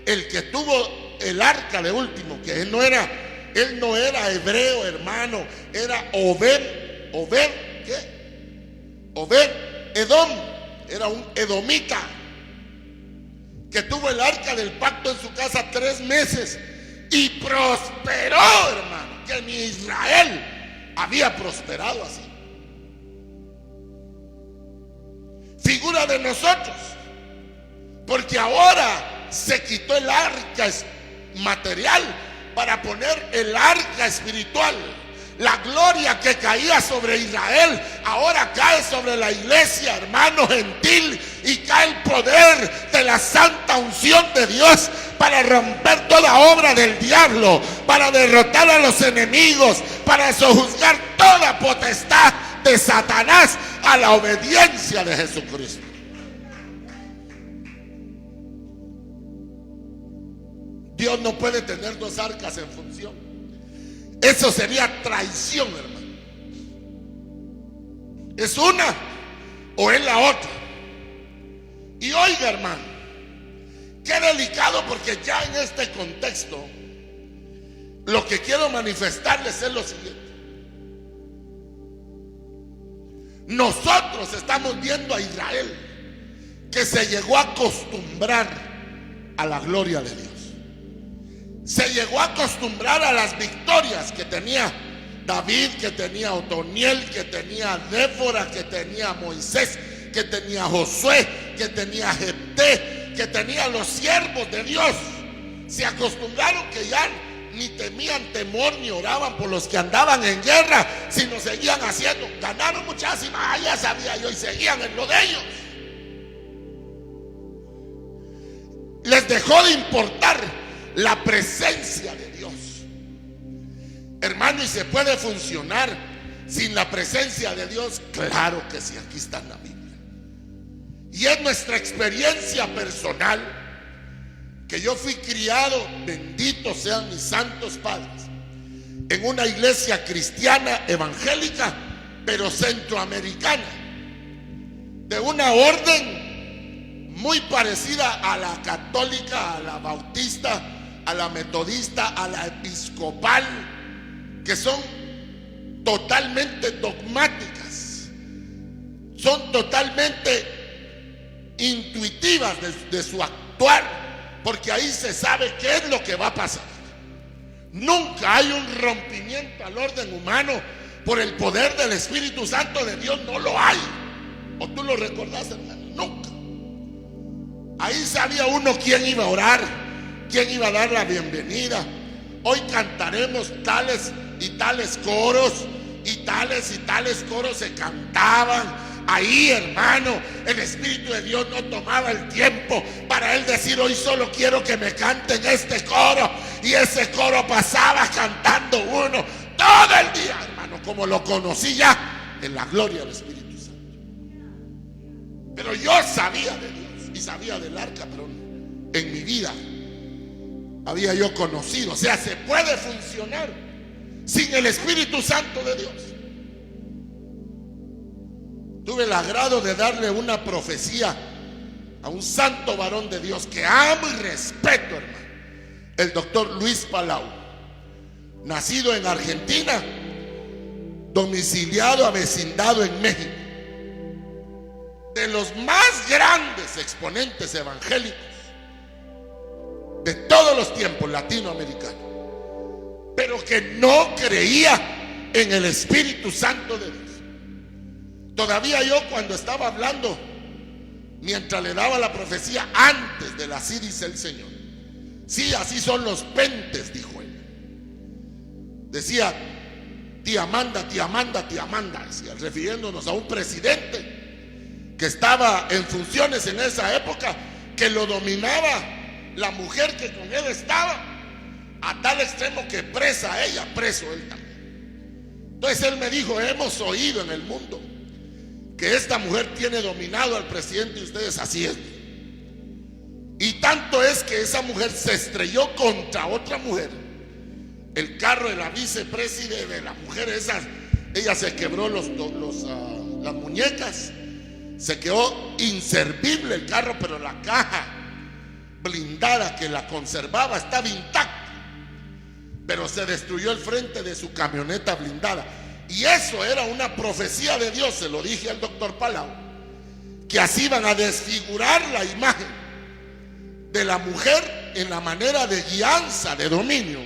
el que tuvo el arca de último, que él no era hebreo, hermano, era Edom, era un edomita que tuvo el arca del pacto en su casa 3 meses y prosperó, hermano, que ni Israel había prosperado así. Figura de nosotros, porque ahora se quitó el arca material para poner el arca espiritual. La gloria que caía sobre Israel ahora cae sobre la iglesia, hermano gentil, y cae el poder de la santa unción de Dios para romper toda obra del diablo, para derrotar a los enemigos, para sojuzgar toda potestad de Satanás a la obediencia de Jesucristo. Dios no puede tener 2 arcas en función. Eso sería traición, hermano. Es una o es la otra. Y oiga, hermano, qué delicado, porque ya en este contexto lo que quiero manifestarles es lo siguiente. Nosotros estamos viendo a Israel que se llegó a acostumbrar a la gloria de Dios. Se llegó a acostumbrar a las victorias que tenía David, que tenía Otoniel, que tenía Débora, que tenía Moisés, que tenía Josué, que tenía Jefté, que tenía los siervos de Dios. Se acostumbraron que ya ni temían temor ni oraban por los que andaban en guerra, sino seguían haciendo. Ganaron muchísimas, ya sabía yo, y seguían en lo de ellos. Les dejó de importar la presencia de Dios, hermano. ¿Y se puede funcionar sin la presencia de Dios? Claro que sí, aquí está en la Biblia. Y es nuestra experiencia personal, que yo fui criado, benditos sean mis santos padres, en una iglesia cristiana evangélica, pero centroamericana, de una orden muy parecida a la católica, a la bautista, a la metodista, a la episcopal, que son totalmente dogmáticas, son totalmente intuitivas de su actuar, porque ahí se sabe qué es lo que va a pasar. Nunca hay un rompimiento al orden humano por el poder del Espíritu Santo de Dios, no lo hay. ¿O tú lo recordás, hermano? Nunca. Ahí sabía uno quién iba a orar, quién iba a dar la bienvenida. Hoy cantaremos tales y tales coros, y tales coros se cantaban. Ahí, hermano, el Espíritu de Dios no tomaba el tiempo para él decir: hoy solo quiero que me canten este coro. Y ese coro pasaba cantando uno todo el día, hermano, como lo conocí ya en la gloria del Espíritu Santo. Pero yo sabía de Dios y sabía del arca, pero en mi vida había yo conocido. O sea, se puede funcionar sin el Espíritu Santo de Dios. Tuve el agrado de darle una profecía a un santo varón de Dios que amo y respeto, hermano, el doctor Luis Palau, nacido en Argentina, domiciliado, avecindado en México, de los más grandes exponentes evangélicos de todos los tiempos latinoamericanos, pero que no creía en el Espíritu Santo de Dios. Todavía yo, cuando estaba hablando, mientras le daba la profecía, antes de la sí dice el Señor, sí, así son los pentes, dijo él. Decía: tía Amanda, decía, refiriéndonos a un presidente que estaba en funciones en esa época, que lo dominaba la mujer que con él estaba, a tal extremo que presa a ella, preso él también. Entonces él me dijo: hemos oído en el mundo que esta mujer tiene dominado al presidente y ustedes así es. Y tanto es que esa mujer se estrelló contra otra mujer. El carro de la vicepresidente de la mujer esa, ella se quebró las muñecas, se quedó inservible el carro, pero la caja blindada que la conservaba estaba intacta, pero se destruyó el frente de su camioneta blindada. Y eso era una profecía de Dios, se lo dije al doctor Palau, que así iban a desfigurar la imagen de la mujer en la manera de guianza, de dominio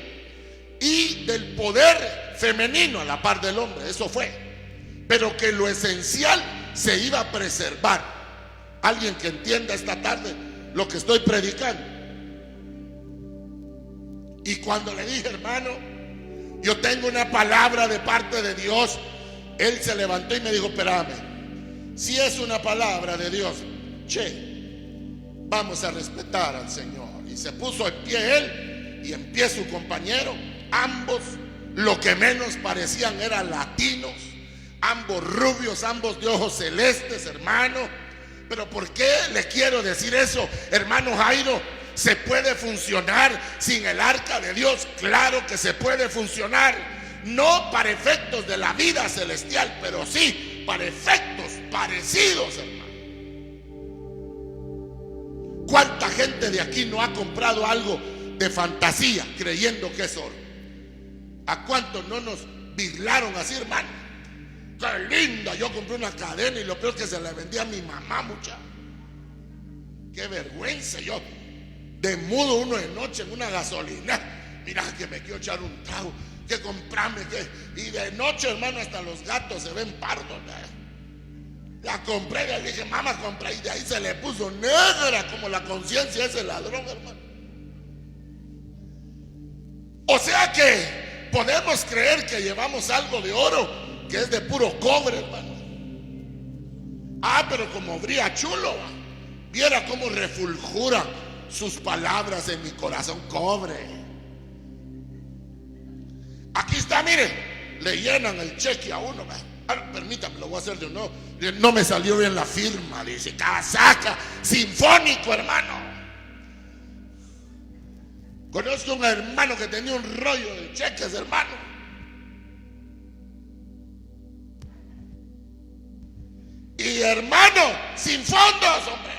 y del poder femenino a la par del hombre. Eso fue, pero que lo esencial se iba a preservar. Alguien que entienda esta tarde lo que estoy predicando. Y cuando le dije, hermano, yo tengo una palabra de parte de Dios, él se levantó y me dijo, espérame, si es una palabra de Dios, vamos a respetar al Señor. Y se puso en pie él y en pie su compañero, ambos lo que menos parecían eran latinos, ambos rubios, ambos de ojos celestes, hermano. Pero ¿por qué le quiero decir eso, hermano Jairo? ¿Se puede funcionar sin el arca de Dios? Claro que se puede funcionar, no para efectos de la vida celestial, pero sí para efectos parecidos, hermano. ¿Cuánta gente de aquí no ha comprado algo de fantasía creyendo que es oro? ¿A cuántos no nos birlaron así, hermano? ¡Qué linda! Yo compré una cadena y lo peor es que se la vendí a mi mamá, muchacho. ¡Qué vergüenza! Yo de mudo uno de noche en una gasolina. Mira que me quiero echar un trago, que comprame, que... Y de noche, hermano, hasta los gatos se ven pardos, ¿no? La compré, le dije, mamá, compré, y de ahí se le puso negra como la conciencia de ese ladrón, hermano. O sea que podemos creer que llevamos algo de oro que es de puro cobre, hermano. Ah, pero como brilla chulo, viera cómo refulgura sus palabras en mi corazón, cobre. Aquí está, mire, le llenan el cheque a uno, permítame, lo voy a hacer de nuevo. No me salió bien la firma, dice Casaca Sinfónico, hermano. Conozco un hermano que tenía un rollo de cheques, hermano. Y hermano, sin fondos, hombre.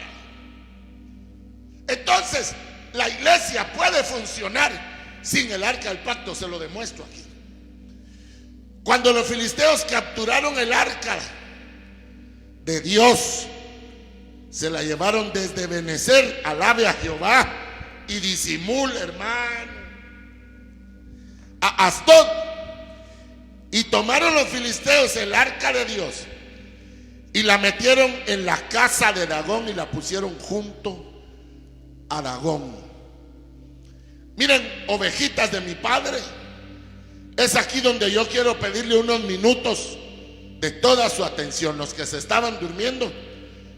Entonces, la iglesia puede funcionar sin el arca del pacto, se lo demuestro aquí. Cuando los filisteos capturaron el arca de Dios, se la llevaron desde Benecer, alabe a Jehová, y disimul, hermano, a Asdod. Y tomaron los filisteos el arca de Dios y la metieron en la casa de Dagón y la pusieron junto a Dagón. Miren, ovejitas de mi padre, es aquí donde yo quiero pedirle unos minutos de toda su atención. Los que se estaban durmiendo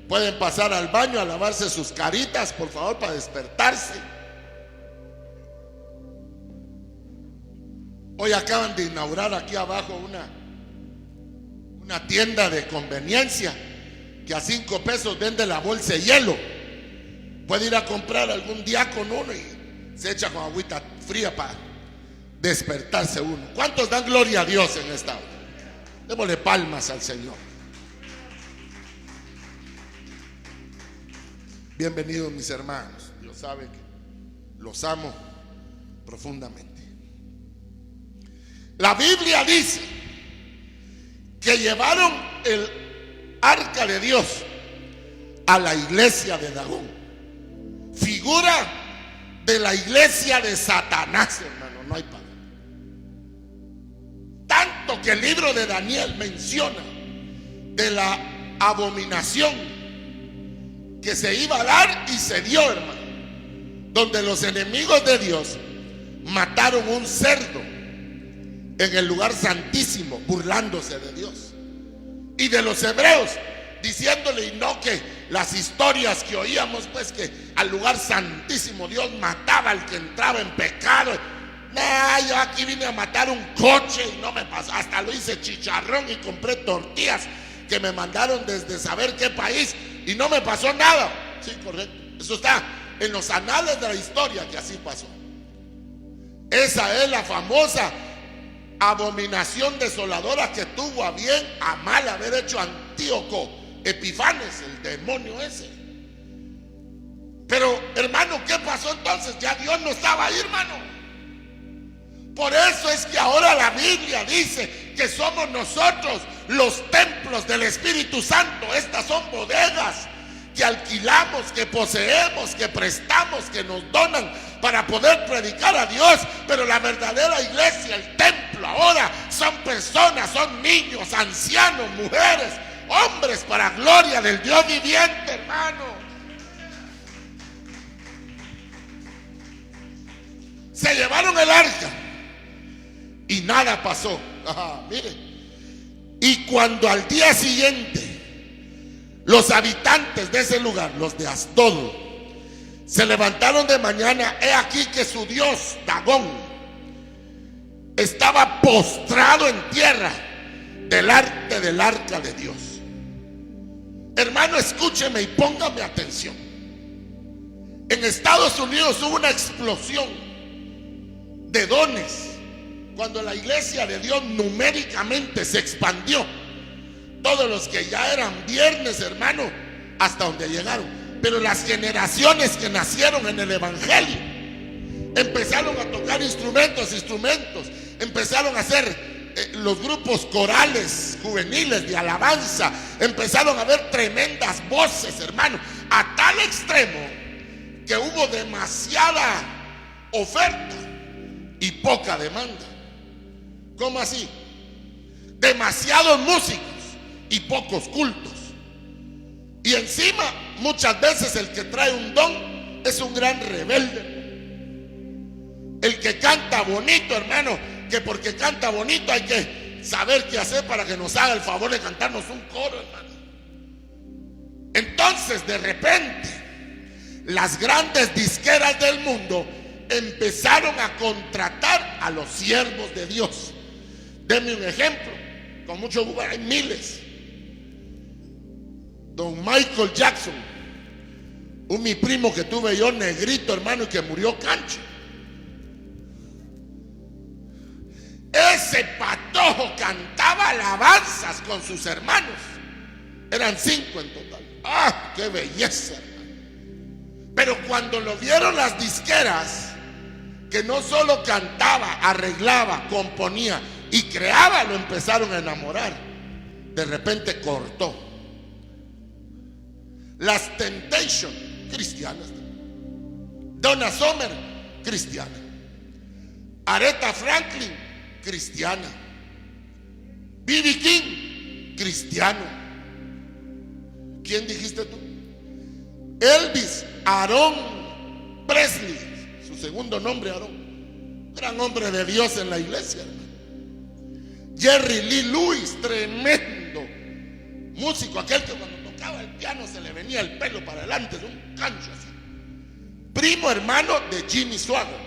pueden pasar al baño a lavarse sus caritas, por favor, para despertarse. Hoy acaban de inaugurar aquí abajo una tienda de conveniencia que a 5 pesos vende la bolsa de hielo. Puede ir a comprar algún día con uno y se echa con agüita fría para despertarse uno. ¿Cuántos dan gloria a Dios en esta hora? Démosle palmas al Señor. Bienvenidos, mis hermanos. Dios sabe que los amo profundamente. La Biblia dice que llevaron el arca de Dios a la iglesia de Dagón, figura de la iglesia de Satanás, hermano, no hay palabra. Tanto que el libro de Daniel menciona de la abominación que se iba a dar y se dio, hermano, donde los enemigos de Dios mataron un cerdo en el lugar santísimo, burlándose de Dios y de los hebreos, diciéndole, y no que las historias que oíamos, pues que al lugar santísimo Dios mataba al que entraba en pecado. Yo aquí vine a matar un coche y no me pasó, hasta lo hice chicharrón y compré tortillas que me mandaron desde saber qué país y no me pasó nada. Sí, correcto. Eso está en los anales de la historia que así pasó. Esa es la famosa abominación desoladora que tuvo a bien, a mal haber hecho Antíoco Epifanes, el demonio ese. Pero hermano, ¿qué pasó entonces? Ya Dios no estaba ahí, hermano. Por eso es que ahora la Biblia dice que somos nosotros los templos del Espíritu Santo. Estas son bodegas que alquilamos, que poseemos, que prestamos, que nos donan para poder predicar a Dios. Pero la verdadera iglesia, el templo ahora, son personas, son niños, ancianos, mujeres, hombres, para gloria del Dios viviente, hermano. Se llevaron el arca y nada pasó. Mire. Y cuando al día siguiente los habitantes de ese lugar, los de Asdod, se levantaron de mañana, he aquí que su dios Dagón estaba postrado en tierra delante del arca de Dios. Hermano, escúcheme y póngame atención. En Estados Unidos hubo una explosión de dones cuando la iglesia de Dios numéricamente se expandió. Todos los que ya eran viernes, hermano, hasta donde llegaron. Pero las generaciones que nacieron en el evangelio empezaron a tocar instrumentos, empezaron a hacer los grupos corales juveniles de alabanza, empezaron a ver tremendas voces, hermano, a tal extremo que hubo demasiada oferta y poca demanda. ¿Cómo así? Demasiados músicos y pocos cultos. Y encima muchas veces el que trae un don es un gran rebelde. El que canta bonito, hermano, que porque canta bonito hay que saber qué hacer para que nos haga el favor de cantarnos un coro, hermano. Entonces de repente las grandes disqueras del mundo empezaron a contratar a los siervos de Dios. Deme un ejemplo, con mucho gusto, hay miles. Don Michael Jackson, mi primo que tuve yo, negrito, hermano, y que murió cancho. Ese patojo cantaba alabanzas con sus hermanos. Eran 5 en total. ¡Ah, qué belleza, hermano! Pero cuando lo vieron las disqueras, que no solo cantaba, arreglaba, componía y creaba, lo empezaron a enamorar. De repente cortó. Las Temptation, cristianas. Donna Summer, cristiana. Aretha Franklin, cristiana. B.B. King, cristiano. ¿Quién dijiste tú? Elvis Aaron Presley, su segundo nombre Aaron, gran hombre de Dios en la iglesia, hermano. Jerry Lee Lewis, tremendo músico, aquel que cuando tocaba el piano se le venía el pelo para adelante, de un cancho así. Primo hermano de Jimmy Swaggart.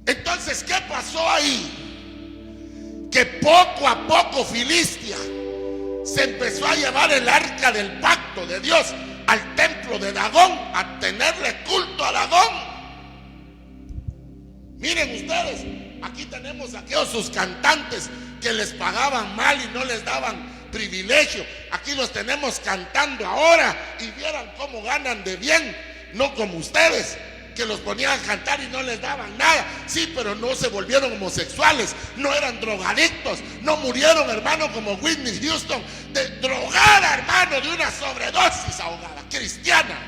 Entonces, ¿qué pasó ahí? Que poco a poco Filistia se empezó a llevar el arca del pacto de Dios al templo de Dagón, a tenerle culto a Dagón. Miren ustedes, aquí tenemos a aquellos sus cantantes que les pagaban mal y no les daban privilegio. Aquí los tenemos cantando ahora y vieran cómo ganan de bien, no como ustedes, que los ponían a cantar y no les daban nada. Sí, pero no se volvieron homosexuales, no eran drogadictos, no murieron, hermano, como Whitney Houston, de drogada, hermano, de una sobredosis ahogada, cristiana.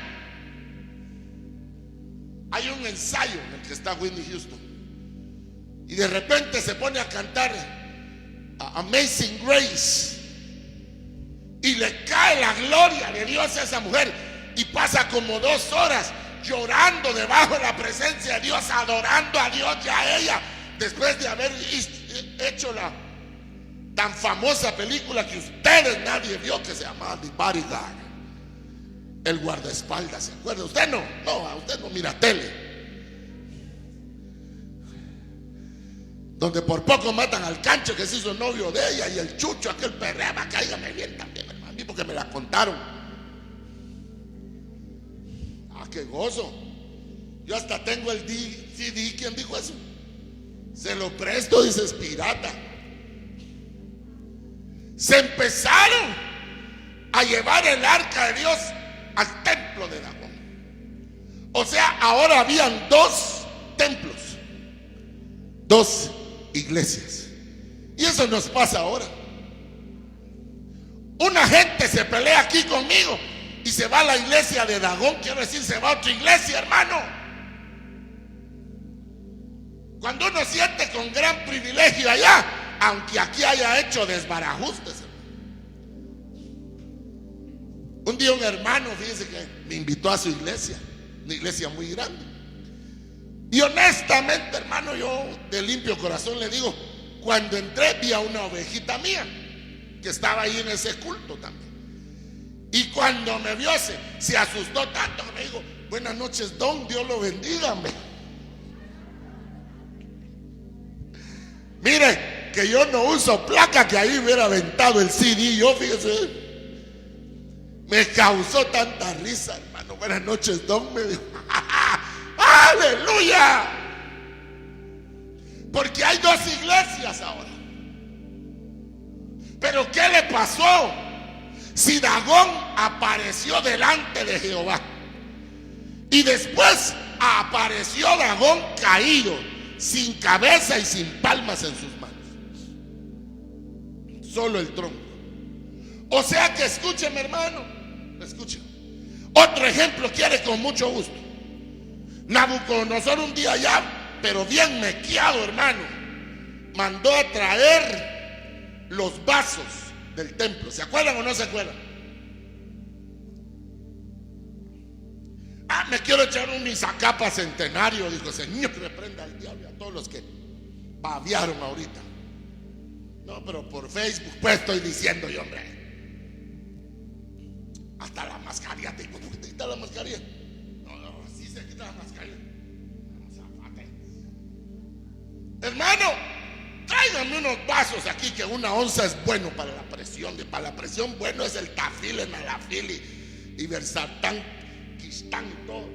Hay un ensayo en el que está Whitney Houston y de repente se pone a cantar Amazing Grace y le cae la gloria de Dios a esa mujer y pasa como 2 horas llorando debajo de la presencia de Dios, adorando a Dios y a ella, después de haber hecho la tan famosa película que ustedes nadie vio, que se llamaba The Bodyguard, el guardaespaldas. ¿Se acuerda? ¿Usted no? No, a usted no mira tele. donde por poco matan al Cancho que se hizo novio de ella, y el Chucho, aquel perreba, cáigame bien también, hermano, a mí porque me la contaron. Ah, qué gozo. Yo hasta tengo el CD. ¿Quién dijo eso? Se lo presto, dice, es pirata. Se empezaron a llevar el arca de Dios al templo de Dagón. O sea, ahora habían dos templos, dos iglesias. Y eso nos pasa ahora. Una gente se pelea aquí conmigo y se va a la iglesia de Dagón, quiero decir, se va a otra iglesia, hermano. Cuando uno siente con gran privilegio allá, aunque aquí haya hecho desbarajustes. Un día un hermano, fíjese que me invitó a su iglesia, una iglesia muy grande. Y honestamente, hermano, yo de limpio corazón le digo, cuando entré vi a una ovejita mía que estaba ahí en ese culto también. Y cuando me vio se asustó tanto que me dijo, buenas noches, don, Dios lo bendiga. Mire, que yo no uso placa, que ahí hubiera aventado el CD. Yo, fíjese, me causó tanta risa, hermano. Buenas noches, don, me dijo. ¡Aleluya! Porque hay dos iglesias ahora. Pero ¿qué le pasó? Si Dagón apareció delante de Jehová y después apareció Dagón caído, sin cabeza y sin palmas en sus manos, solo el tronco. O sea que escúcheme, hermano, escúcheme. Otro ejemplo quiere con mucho gusto. Nabucodonosor un día ya, pero bien mequeado, hermano, mandó a traer los vasos del templo. ¿Se acuerdan o no se acuerdan? Me quiero echar un mizacapa centenario. Dijo, Señor, reprenda al diablo y a todos los que babearon ahorita. No, pero por Facebook pues estoy diciendo yo, hombre. Hasta la mascarilla, ¿te quita la mascarilla? No, sí se quita la mascarilla. Hermano, tráiganme unos vasos aquí, que una onza es bueno para la presión. Y para la presión bueno es el tafil, el malafil y versatán, quistán, todo.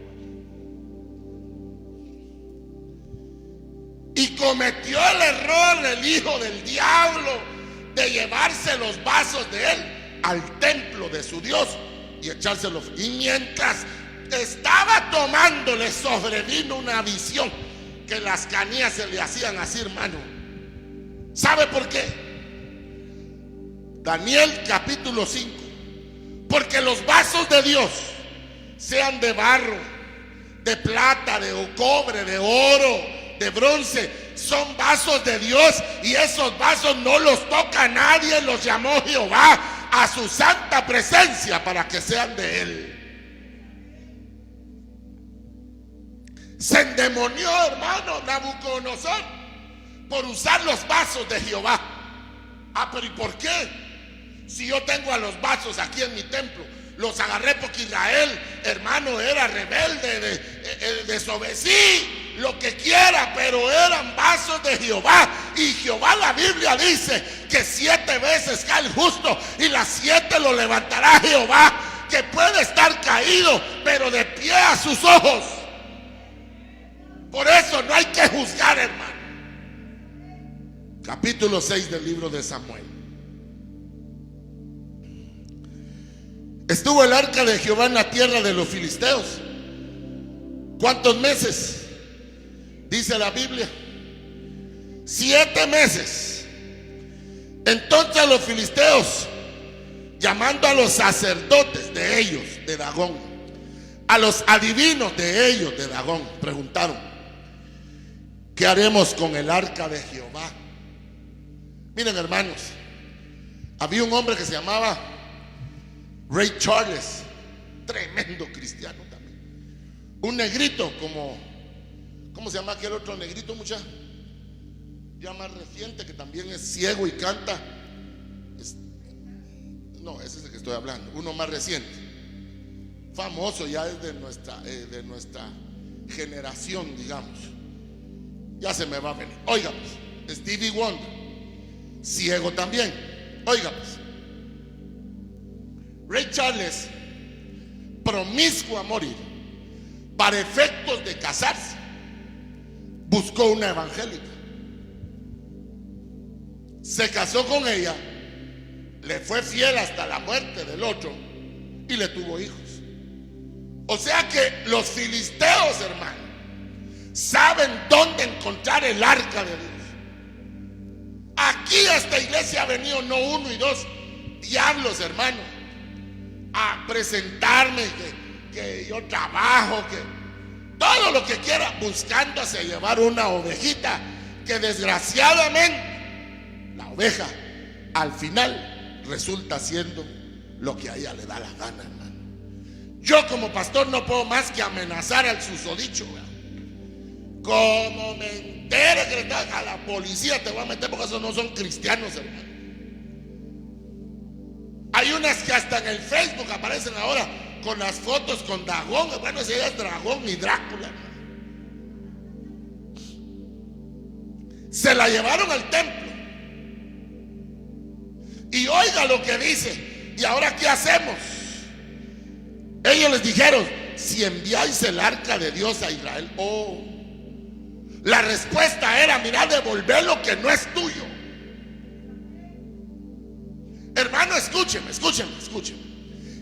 Y cometió el error el hijo del diablo de llevarse los vasos de él al templo de su Dios y echárselos. Y mientras estaba tomando, le sobrevino una visión que las canillas se le hacían así, hermano. ¿Sabe por qué? Daniel capítulo 5. Porque los vasos de Dios, sean de barro, de plata, de cobre, de oro, de bronce, son vasos de Dios, y esos vasos no los toca nadie. Los llamó Jehová a su santa presencia para que sean de él. Se endemonió, hermano, Nabucodonosor por usar los vasos de Jehová. Pero ¿y por qué? Si yo tengo a los vasos aquí en mi templo, los agarré porque Israel, hermano, era rebelde, desobedecí, lo que quiera, pero eran vasos de Jehová. Y Jehová, la Biblia dice que 7 veces cae el justo y las 7 lo levantará Jehová, que puede estar caído, pero de pie a sus ojos. Por eso no hay que juzgar, hermano. Capítulo 6 del libro de Samuel. Estuvo el arca de Jehová en la tierra de los filisteos. ¿Cuántos meses? Dice la Biblia, 7 meses. Entonces los filisteos, llamando a los sacerdotes de ellos, de Dagón, a los adivinos de ellos, de Dagón, preguntaron: ¿qué haremos con el arca de Jehová? Miren, hermanos, había un hombre que se llamaba Ray Charles, tremendo cristiano también. Un negrito como, ¿cómo se llama aquel otro negrito, muchacho? Ya más reciente, que también es ciego y canta. No, ese es el que estoy hablando. Uno más reciente, famoso, ya es de nuestra generación, digamos. Ya se me va a venir. Oiga, pues, Stevie Wonder, ciego también. Oiga pues, Ray Charles, promiscuo a morir, para efectos de casarse, buscó una evangélica, se casó con ella, le fue fiel hasta la muerte del otro y le tuvo hijos. O sea que los filisteos, hermano, saben dónde encontrar el arca de Dios. Aquí a esta iglesia ha venido no uno y dos diablos, hermano, a presentarme que yo trabajo, que todo lo que quiera, buscándose llevar una ovejita que desgraciadamente la oveja al final resulta siendo lo que a ella le da la gana, hermano. Yo como pastor no puedo más que amenazar al susodicho, ¿verdad? Como me entere que le está a la policía, te voy a meter, porque esos no son cristianos, hermano. Hay unas que hasta en el Facebook aparecen ahora con las fotos con Dagón. Bueno, ese es Dragón y Drácula, hermano. Se la llevaron al templo. Y oiga lo que dice. ¿Y ahora qué hacemos? Ellos les dijeron: si enviáis el arca de Dios a Israel. Oh, la respuesta era: mira, devolver lo que no es tuyo. Hermano, escúcheme.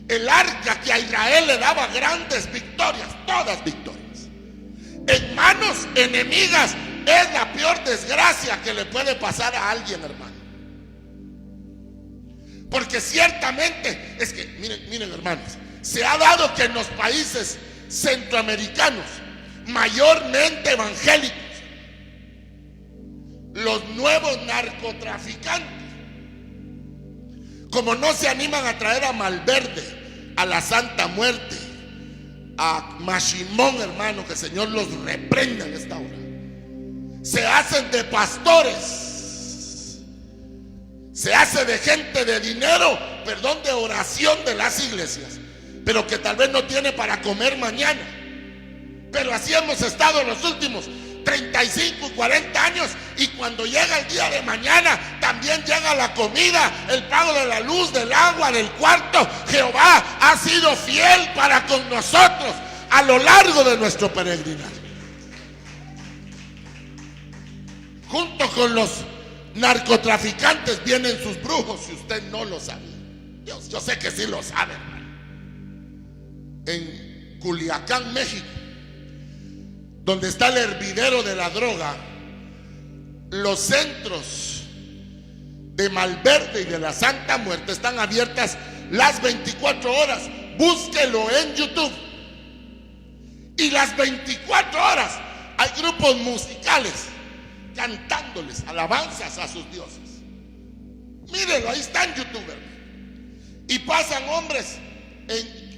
El arca que a Israel le daba grandes victorias, todas victorias, en manos enemigas es la peor desgracia que le puede pasar a alguien, hermano. Porque ciertamente es que, miren hermanos, se ha dado que en los países centroamericanos, mayormente evangélicos, los nuevos narcotraficantes, como no se animan a traer a Malverde, a la Santa Muerte, a Mashimón, hermano, que el Señor los reprenda en esta hora, se hacen de pastores, se hace de gente de dinero, perdón, de oración de las iglesias, pero que tal vez no tiene para comer mañana. Pero así hemos estado los últimos 35 y 40 años, y cuando llega el día de mañana también llega la comida, el pago de la luz, del agua, del cuarto. Jehová ha sido fiel para con nosotros a lo largo de nuestro peregrinaje. Junto con los narcotraficantes vienen sus brujos, si usted no lo sabe. Yo sé que sí lo sabe, hermano. En Culiacán, México, donde está el hervidero de la droga, los centros de Malverde y de la Santa Muerte están abiertas las 24 horas. Búsquelo en YouTube. Y las 24 horas hay grupos musicales cantándoles alabanzas a sus dioses. Mírenlo, ahí está en YouTube, hermano. Y pasan hombres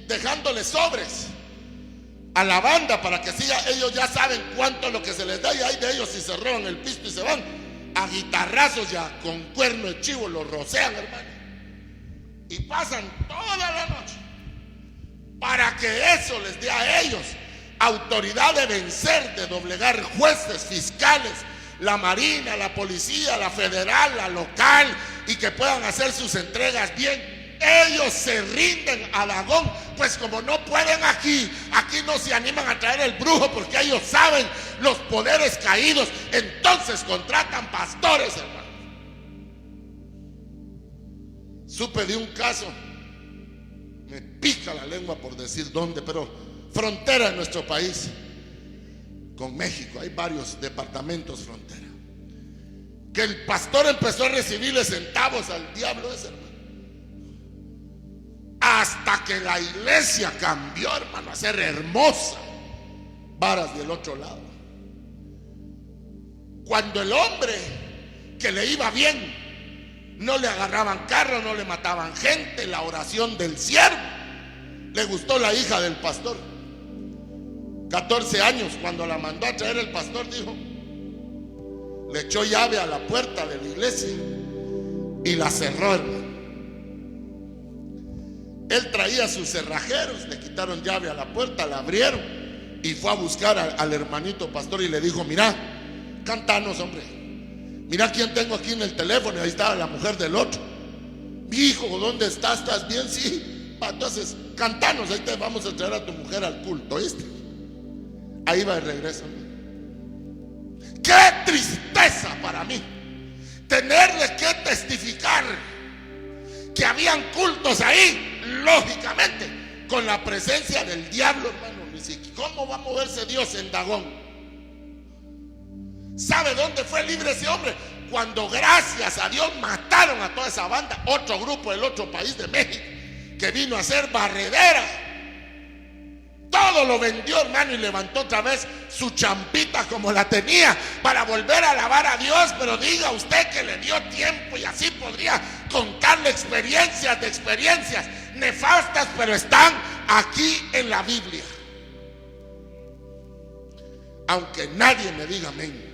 dejándoles sobres a la banda para que siga. Ellos ya saben cuánto es lo que se les da, y hay de ellos si se roban el pisto y se van a guitarrazos, ya con cuerno de chivo los rocean, hermano, y pasan toda la noche para que eso les dé a ellos autoridad de vencer, de doblegar jueces, fiscales, la marina, la policía, la federal, la local, y que puedan hacer sus entregas bien. Ellos se rinden a Dagón, pues como no pueden aquí no se animan a traer el brujo, porque ellos saben los poderes caídos. Entonces contratan pastores, hermano. Supe de un caso, me pica la lengua por decir dónde, pero frontera en nuestro país con México, hay varios departamentos frontera, que el pastor empezó a recibirle centavos al diablo ese, hermano. Hasta que la iglesia cambió, hermano, a ser hermosa. Varas del otro lado. Cuando el hombre que le iba bien, no le agarraban carro, no le mataban gente, la oración del siervo. Le gustó la hija del pastor. 14 años, cuando la mandó a traer el pastor, dijo, le echó llave a la puerta de la iglesia y la cerró, hermano. Él traía sus cerrajeros, le quitaron llave a la puerta, la abrieron y fue a buscar al hermanito pastor y le dijo: mira, cantanos, hombre, Mira quién tengo aquí en el teléfono. Ahí estaba la mujer del otro. Hijo, ¿dónde estás? ¿Estás bien? Sí. Entonces, cantanos, ahí te vamos a traer a tu mujer al culto, ¿oíste? Ahí va de regreso. Qué tristeza para mí tenerle que testificar que habían cultos ahí, lógicamente, con la presencia del diablo, hermano. ¿Cómo va a moverse Dios en Dagón? ¿Sabe dónde fue libre ese hombre? Cuando gracias a Dios mataron a toda esa banda, otro grupo del otro país de México, que vino a hacer barredera. Todo lo vendió, hermano, y levantó otra vez su champita como la tenía para volver a alabar a Dios. Pero diga usted que le dio tiempo, y así podría contarle experiencias de experiencias nefastas, pero están aquí en la Biblia. Aunque nadie me diga amén.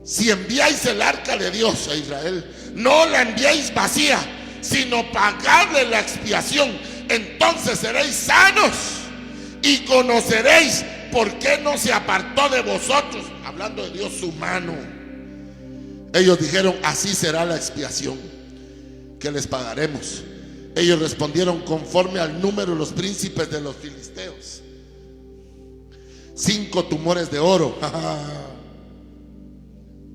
Si enviáis el arca de Dios a Israel, no la enviéis vacía, sino pagadle la expiación. Entonces seréis sanos y conoceréis por qué no se apartó de vosotros. Hablando de Dios, su mano. Ellos dijeron: así será la expiación que les pagaremos. Ellos respondieron: conforme al número de los príncipes de los filisteos. 5 tumores de oro.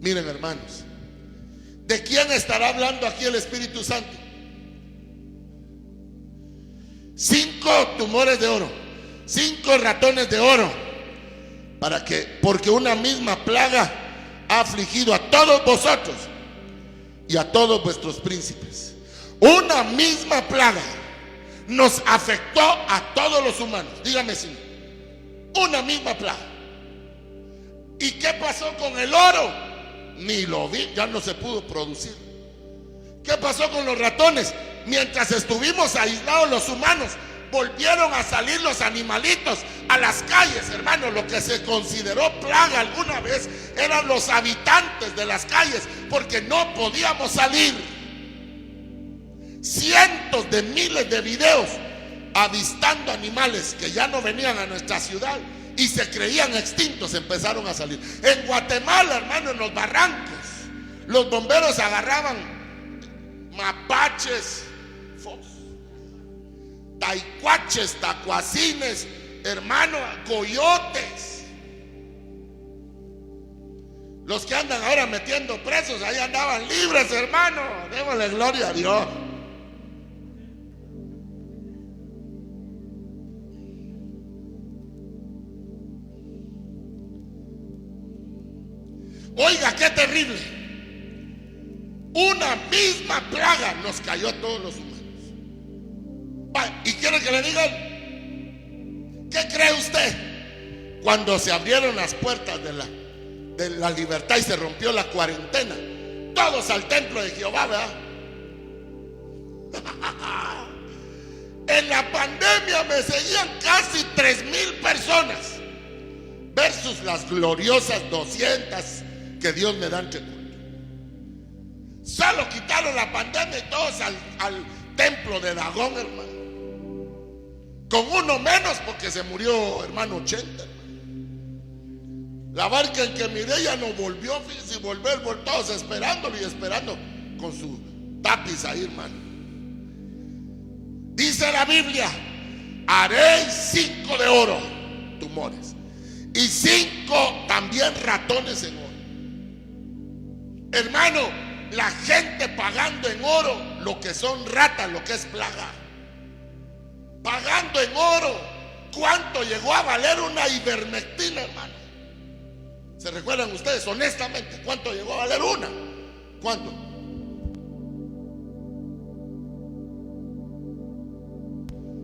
Miren, hermanos, ¿de quién estará hablando aquí el Espíritu Santo? 5 tumores de oro, 5 ratones de oro. ¿Para qué? Porque una misma plaga ha afligido a todos vosotros y a todos vuestros príncipes. Una misma plaga nos afectó a todos los humanos. Dígame si no. Una misma plaga. ¿Y qué pasó con el oro? Ni lo vi, ya no se pudo producir. ¿Qué pasó con los ratones? Mientras estuvimos aislados los humanos, volvieron a salir los animalitos a las calles, hermano. Lo que se consideró plaga alguna vez eran los habitantes de las calles, porque no podíamos salir. Cientos de miles de videos avistando animales que ya no venían a nuestra ciudad y se creían extintos empezaron a salir. En Guatemala, hermano, en los barrancos, los bomberos agarraban mapaches, taicuaches, tacuacines, hermano, coyotes. Los que andan ahora metiendo presos, ahí andaban libres, hermano. Démosle gloria a Dios. Oiga, qué terrible. Una misma plaga nos cayó a todos los humanos. ¿Y quiere que le digan? ¿Qué cree usted? Cuando se abrieron las puertas de la libertad y se rompió la cuarentena, todos al templo de Jehová, ¿verdad? En la pandemia me seguían casi 3,000 personas versus las gloriosas 200 que Dios me da entre culto. Solo quitaron la pandemia y todos al templo de Dagón, hermano. Con uno menos porque se murió, hermano, 80. La barca en que miré ya no volvió, fíjense, volver, todos esperándolo y esperando con su tapiz ahí, hermano. Dice la Biblia: haréis 5 de oro, tumores, y 5 también ratones en oro. Hermano, la gente pagando en oro lo que son ratas, lo que es plaga. Pagando en oro. ¿Cuánto llegó a valer una ivermectina, hermano? ¿Se recuerdan ustedes honestamente cuánto llegó a valer una? ¿Cuánto?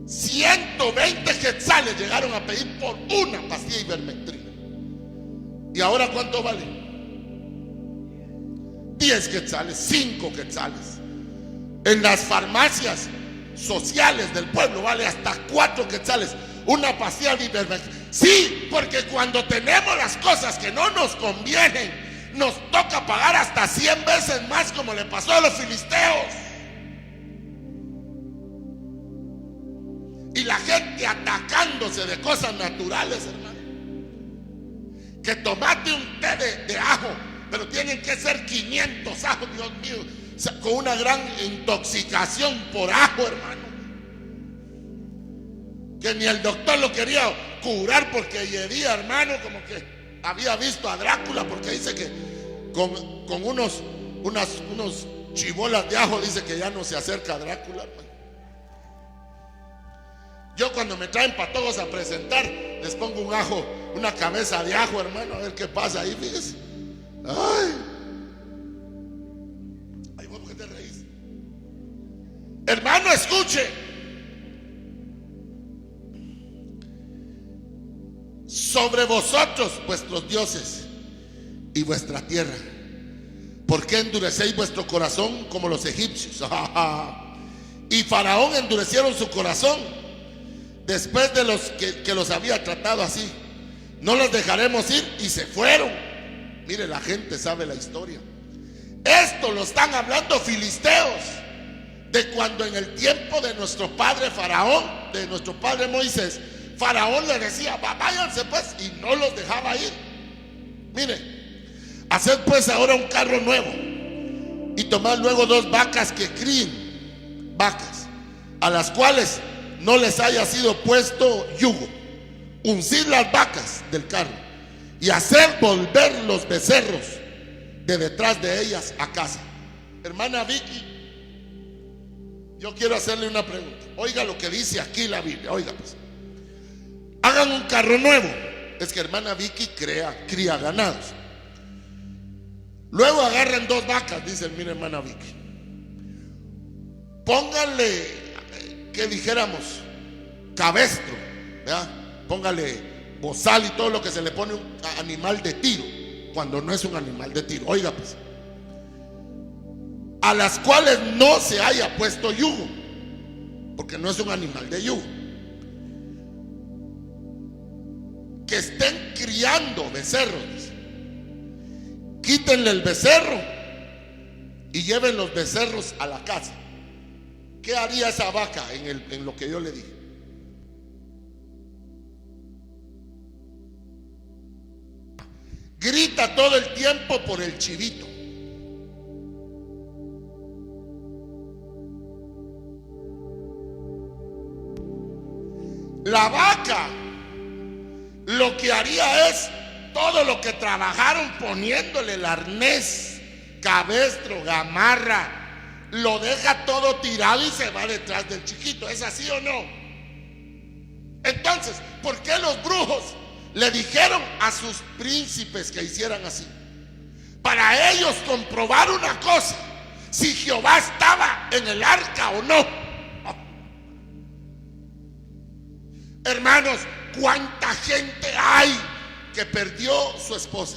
$120 quetzales llegaron a pedir por una pastilla ivermectina. ¿Y ahora cuánto vale? 10 quetzales, 5 quetzales. En las farmacias sociales del pueblo vale hasta 4 quetzales una pastilla de ivermectina. Sí, porque cuando tenemos las cosas que no nos convienen, nos toca pagar hasta 100 veces más, como le pasó a los filisteos. Y la gente atacándose de cosas naturales, hermano. Que tomate un té de ajo pero tienen que ser 500 ajos, Dios mío, o sea, con una gran intoxicación por ajo, hermano, que ni el doctor lo quería curar porque hería, hermano, como que había visto a Drácula, porque dice que con unos chibolas de ajo dice que ya no se acerca a Drácula, hermano. Yo cuando me traen patojos a presentar, les pongo un ajo, una cabeza de ajo, hermano, a ver qué pasa ahí, fíjese. Ay, ¿por qué te reís? Hermano, escuche. Sobre vosotros, vuestros dioses y vuestra tierra, ¿por qué endurecéis vuestro corazón como los egipcios? Y Faraón endurecieron su corazón después de los que los había tratado así. No los dejaremos ir, y se fueron. Mire, la gente sabe la historia. Esto lo están hablando filisteos, de cuando en el tiempo de nuestro padre Faraón, de nuestro padre Moisés, Faraón le decía, váyanse pues, y no los dejaba ir. Mire, haced pues ahora un carro nuevo, y tomad luego 2 vacas que críen vacas, a las cuales no les haya sido puesto yugo. Uncid las vacas del carro y hacer volver los becerros de detrás de ellas a casa. Hermana Vicky, yo quiero hacerle una pregunta. Oiga lo que dice aquí la Biblia. Oiga pues, hagan un carro nuevo. Es que hermana Vicky cría ganados. Luego agarran 2 vacas, dice mi hermana Vicky. Pónganle, que dijéramos, cabestro, ¿verdad? Póngale bozal y todo lo que se le pone un animal de tiro, cuando no es un animal de tiro. Oiga pues, a las cuales no se haya puesto yugo, porque no es un animal de yugo. Que estén criando becerros. Quítenle el becerro y lleven los becerros a la casa. ¿Qué haría esa vaca en lo que yo le dije? Grita todo el tiempo por el chivito. La vaca lo que haría es todo lo que trabajaron poniéndole el arnés, cabestro, gamarra, lo deja todo tirado y se va detrás del chiquito. ¿Es así o no? Entonces, ¿por qué los brujos le dijeron a sus príncipes que hicieran así? Para ellos comprobar una cosa: si Jehová estaba en el arca o no. Hermanos, ¿cuánta gente hay que perdió su esposa,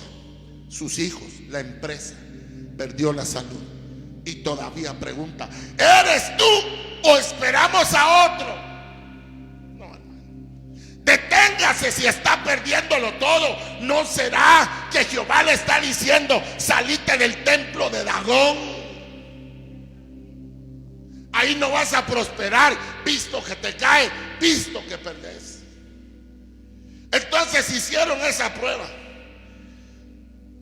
sus hijos, la empresa, perdió la salud, y todavía pregunta: ¿eres tú o esperamos a otro? No, hermano. Deténgase si está perdiéndolo todo. ¿No será que Jehová le está diciendo: salite del templo de Dagón? Ahí no vas a prosperar, visto que te cae, visto que perdés. Entonces hicieron esa prueba.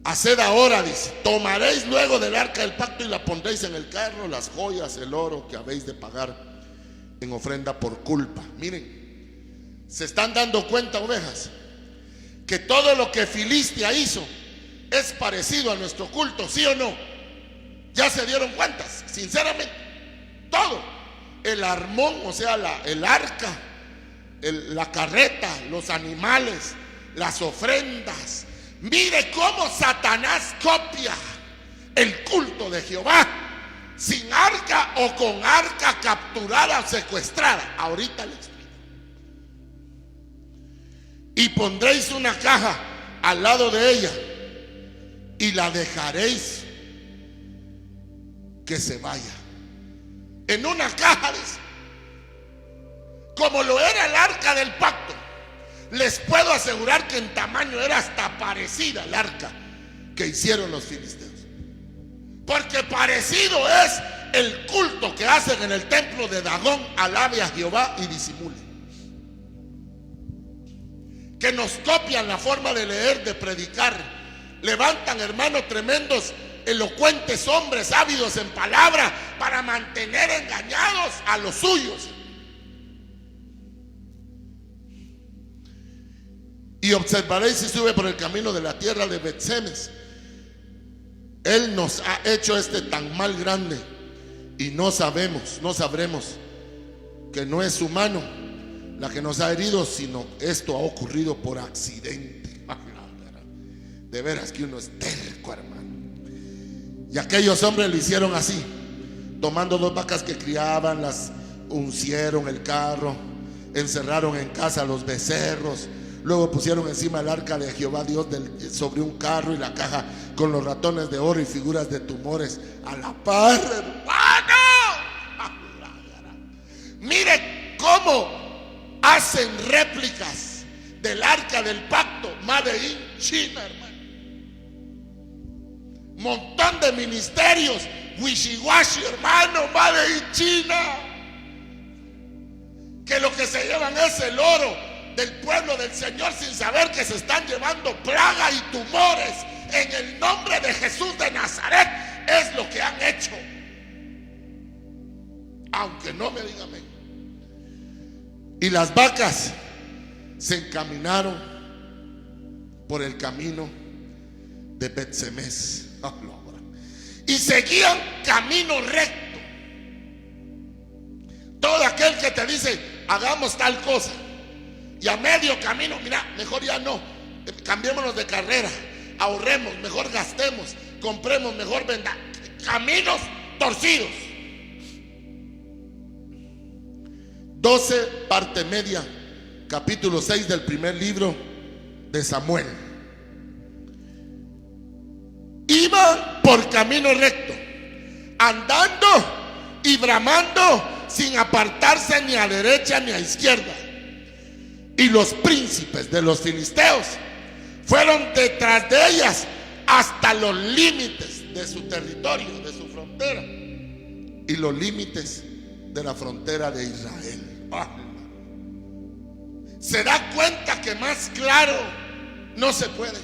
Haced ahora, dice, tomaréis luego del arca del pacto y la pondréis en el carro, las joyas, el oro que habéis de pagar en ofrenda por culpa. Miren, se están dando cuenta, ovejas, que todo lo que Filistia hizo es parecido a nuestro culto, ¿sí o no? Ya se dieron cuentas, sinceramente. Todo, el armón, o sea, el arca, la carreta, los animales, las ofrendas. Mire cómo Satanás copia el culto de Jehová, sin arca o con arca capturada o secuestrada. Ahorita le explico. Y pondréis una caja al lado de ella y la dejaréis que se vaya. En una caja, dice, como lo era el arca del pacto. Les puedo asegurar que en tamaño era hasta parecida al arca que hicieron los filisteos, porque parecido es el culto que hacen en el templo de Dagón. Alabe a Jehová y disimule. Que nos copian la forma de leer, de predicar, levantan, hermano, tremendos, elocuentes hombres, ávidos en palabra, para mantener engañados a los suyos. Y observaréis si sube por el camino de la tierra de Bet-Semes. Él nos ha hecho este tan mal grande, y no sabremos que no es su mano la que nos ha herido, sino esto ha ocurrido por accidente. De veras que uno es terco, hermano. Y aquellos hombres lo hicieron así, tomando 2 vacas que criaban, las uncieron el carro, encerraron en casa los becerros, luego pusieron encima el arca de Jehová Dios sobre un carro, y la caja con los ratones de oro y figuras de tumores a la par, hermano. Mire cómo hacen réplicas del arca del pacto, Made in China, hermano. Montón de ministerios, wishy-washy, hermano, Made in China, que lo que se llevan es el oro del pueblo del Señor, sin saber que se están llevando plaga y tumores en el nombre de Jesús de Nazaret. Es lo que han hecho, aunque no me digan amén. Y las vacas se encaminaron por el camino de Bet-Semes y seguían camino recto. Todo aquel que te dice hagamos tal cosa, y a medio camino, mira, mejor ya no, cambiémonos de carrera, ahorremos, mejor gastemos, compremos, mejor venda, caminos torcidos. 12, parte media, capítulo 6 del primer libro de Samuel. Iban por camino recto, andando y bramando, sin apartarse ni a derecha ni a izquierda. Y los príncipes de los filisteos fueron detrás de ellas hasta los límites de su territorio, de su frontera, y los límites de la frontera de Israel. Se da cuenta que más claro no se puede.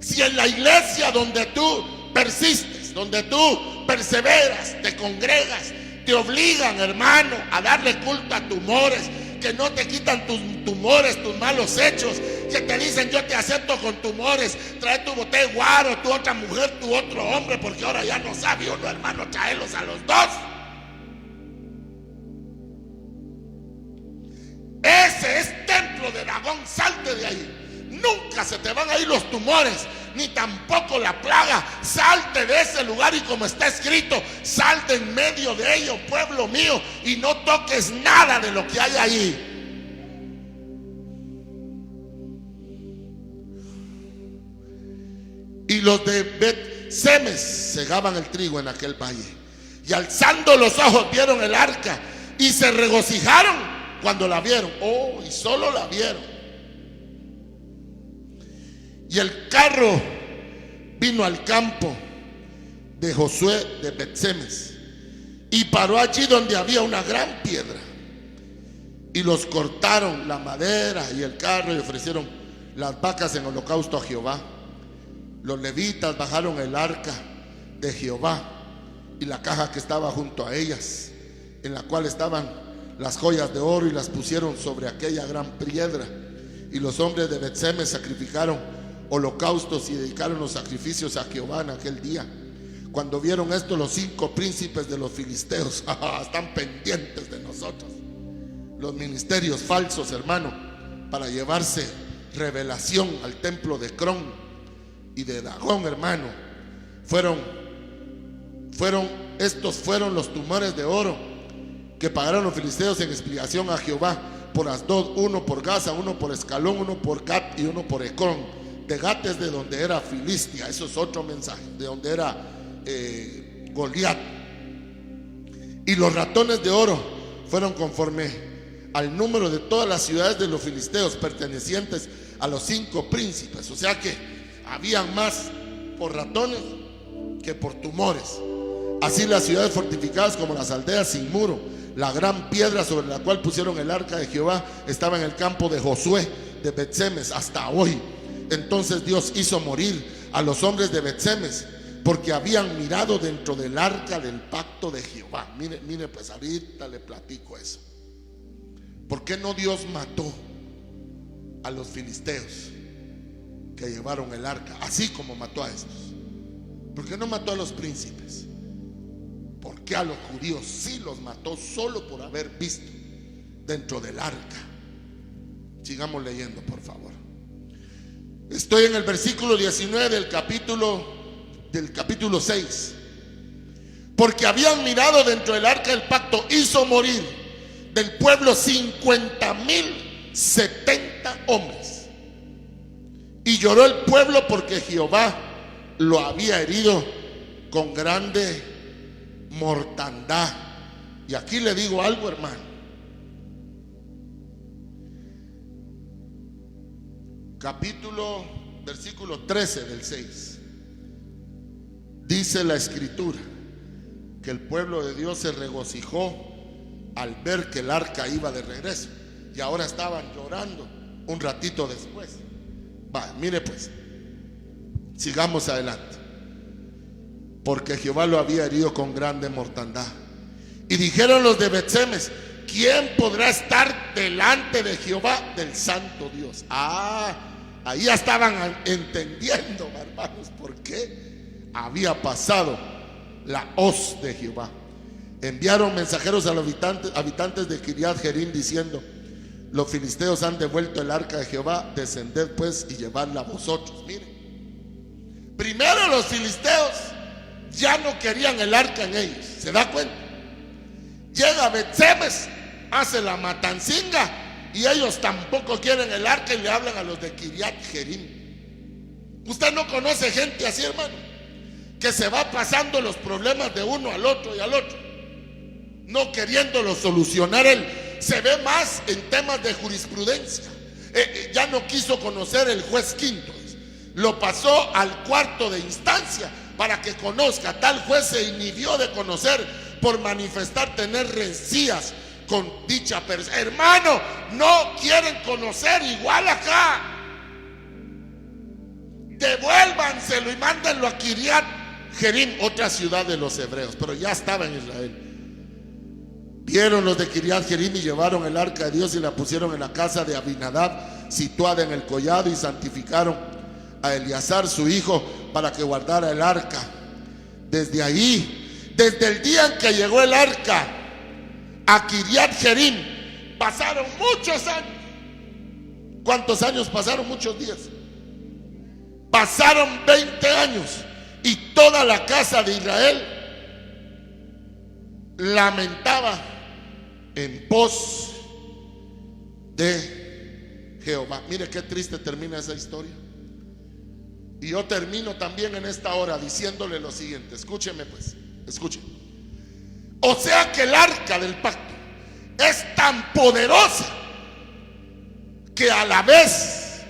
Si en la iglesia donde tú persistes, donde tú perseveras, te congregas, te obligan, hermano, a darle culto a tumores, que no te quitan tus tumores, tus malos hechos, que te dicen yo te acepto con tumores, trae tu botella de guaro, tu otra mujer, tu otro hombre, porque ahora ya no sabe uno, hermano, traerlos a los dos. Ese es templo de Dagón, salte de ahí. Nunca se te van a ir los tumores, ni tampoco la plaga. Salte de ese lugar, y como está escrito, salte en medio de ellos, pueblo mío, y no toques nada de lo que hay ahí. Y los de Bet-Semes segaban el trigo en aquel valle, y alzando los ojos vieron el arca, y se regocijaron cuando la vieron. Oh, y solo la vieron. Y el carro vino al campo de Josué de Bet-Semes, y paró allí donde había una gran piedra, y los cortaron la madera y el carro, y ofrecieron las vacas en holocausto a Jehová. Los levitas bajaron el arca de Jehová y la caja que estaba junto a ellas, en la cual estaban las joyas de oro, y las pusieron sobre aquella gran piedra. Y los hombres de Bet-Semes sacrificaron holocaustos y dedicaron los sacrificios a Jehová en aquel día. Cuando vieron esto, los 5 príncipes de los filisteos están pendientes de nosotros. Los ministerios falsos, hermano, para llevarse revelación al templo de Crón y de Dagón, hermano. Estos fueron los tumores de oro que pagaron los filisteos en expiación a Jehová por Asdod, uno por Gaza, uno por Escalón, uno por Gat y uno por Ecrón. De Gat es de donde era Filistia, eso es otro mensaje, de donde era Goliat. Y los ratones de oro fueron conforme al número de todas las ciudades de los filisteos, pertenecientes a los 5 príncipes. O sea que habían más por ratones que por tumores. Así las ciudades fortificadas como las aldeas sin muro. La gran piedra sobre la cual pusieron el arca de Jehová estaba en el campo de Josué de Bet-Semes hasta hoy. Entonces Dios hizo morir a los hombres de Bet-Semes, porque habían mirado dentro del arca del pacto de Jehová. Mire, pues ahorita le platico eso. ¿Por qué no Dios mató a los filisteos que llevaron el arca, así como mató a estos? ¿Por qué no mató a los príncipes? ¿Por qué a los judíos sí los mató solo por haber visto dentro del arca? Sigamos leyendo, por favor. Estoy en el versículo 19 del capítulo 6. Porque habían mirado dentro del arca del pacto, hizo morir del pueblo 50,070 hombres. Y lloró el pueblo porque Jehová lo había herido con grande mortandad. Y aquí le digo algo, hermano. Versículo 13 del 6. Dice la escritura que el pueblo de Dios se regocijó al ver que el arca iba de regreso, y ahora estaban llorando un ratito después. Mire pues, sigamos adelante. Porque Jehová lo había herido con grande mortandad. Y dijeron los de Bet-Semes: ¿quién podrá estar delante de Jehová del santo Dios? Ahí ya estaban entendiendo, hermanos, por qué había pasado la hoz de Jehová. Enviaron mensajeros a los habitantes de Kiriat Jearim diciendo: los filisteos han devuelto el arca de Jehová, descended pues y llevadla vosotros. Miren, primero los filisteos ya no querían el arca en ellos, ¿se da cuenta? Llega Bet-Semes, hace la matancinga, y ellos tampoco quieren el arca y le hablan a los de Kiriat Jearim. Usted no conoce gente así, hermano, que se va pasando los problemas de uno al otro y al otro, no queriéndolo solucionar él. Se ve más en temas de jurisprudencia. Ya no quiso conocer el juez quinto, lo pasó al cuarto de instancia para que conozca. Tal juez se inhibió de conocer por manifestar tener rencillas con dicha persona. Hermano, no quieren conocer, igual acá. Devuélvanselo y mándenlo a Kiriat Jearim, otra ciudad de los hebreos, pero ya estaba en Israel. Vieron los de Kiriat Jearim y llevaron el arca de Dios y la pusieron en la casa de Abinadab, situada en el collado, y santificaron a Eleazar su hijo para que guardara el arca. Desde ahí, desde el día en que llegó el arca a Kiriat Jearim, pasaron muchos años. ¿Cuántos años pasaron? Muchos días. Pasaron 20 años y toda la casa de Israel lamentaba en pos de Jehová. Mire qué triste termina esa historia. Y yo termino también en esta hora diciéndole lo siguiente. Escúcheme pues, escuchen. O sea que el arca del pacto es tan poderosa que a la vez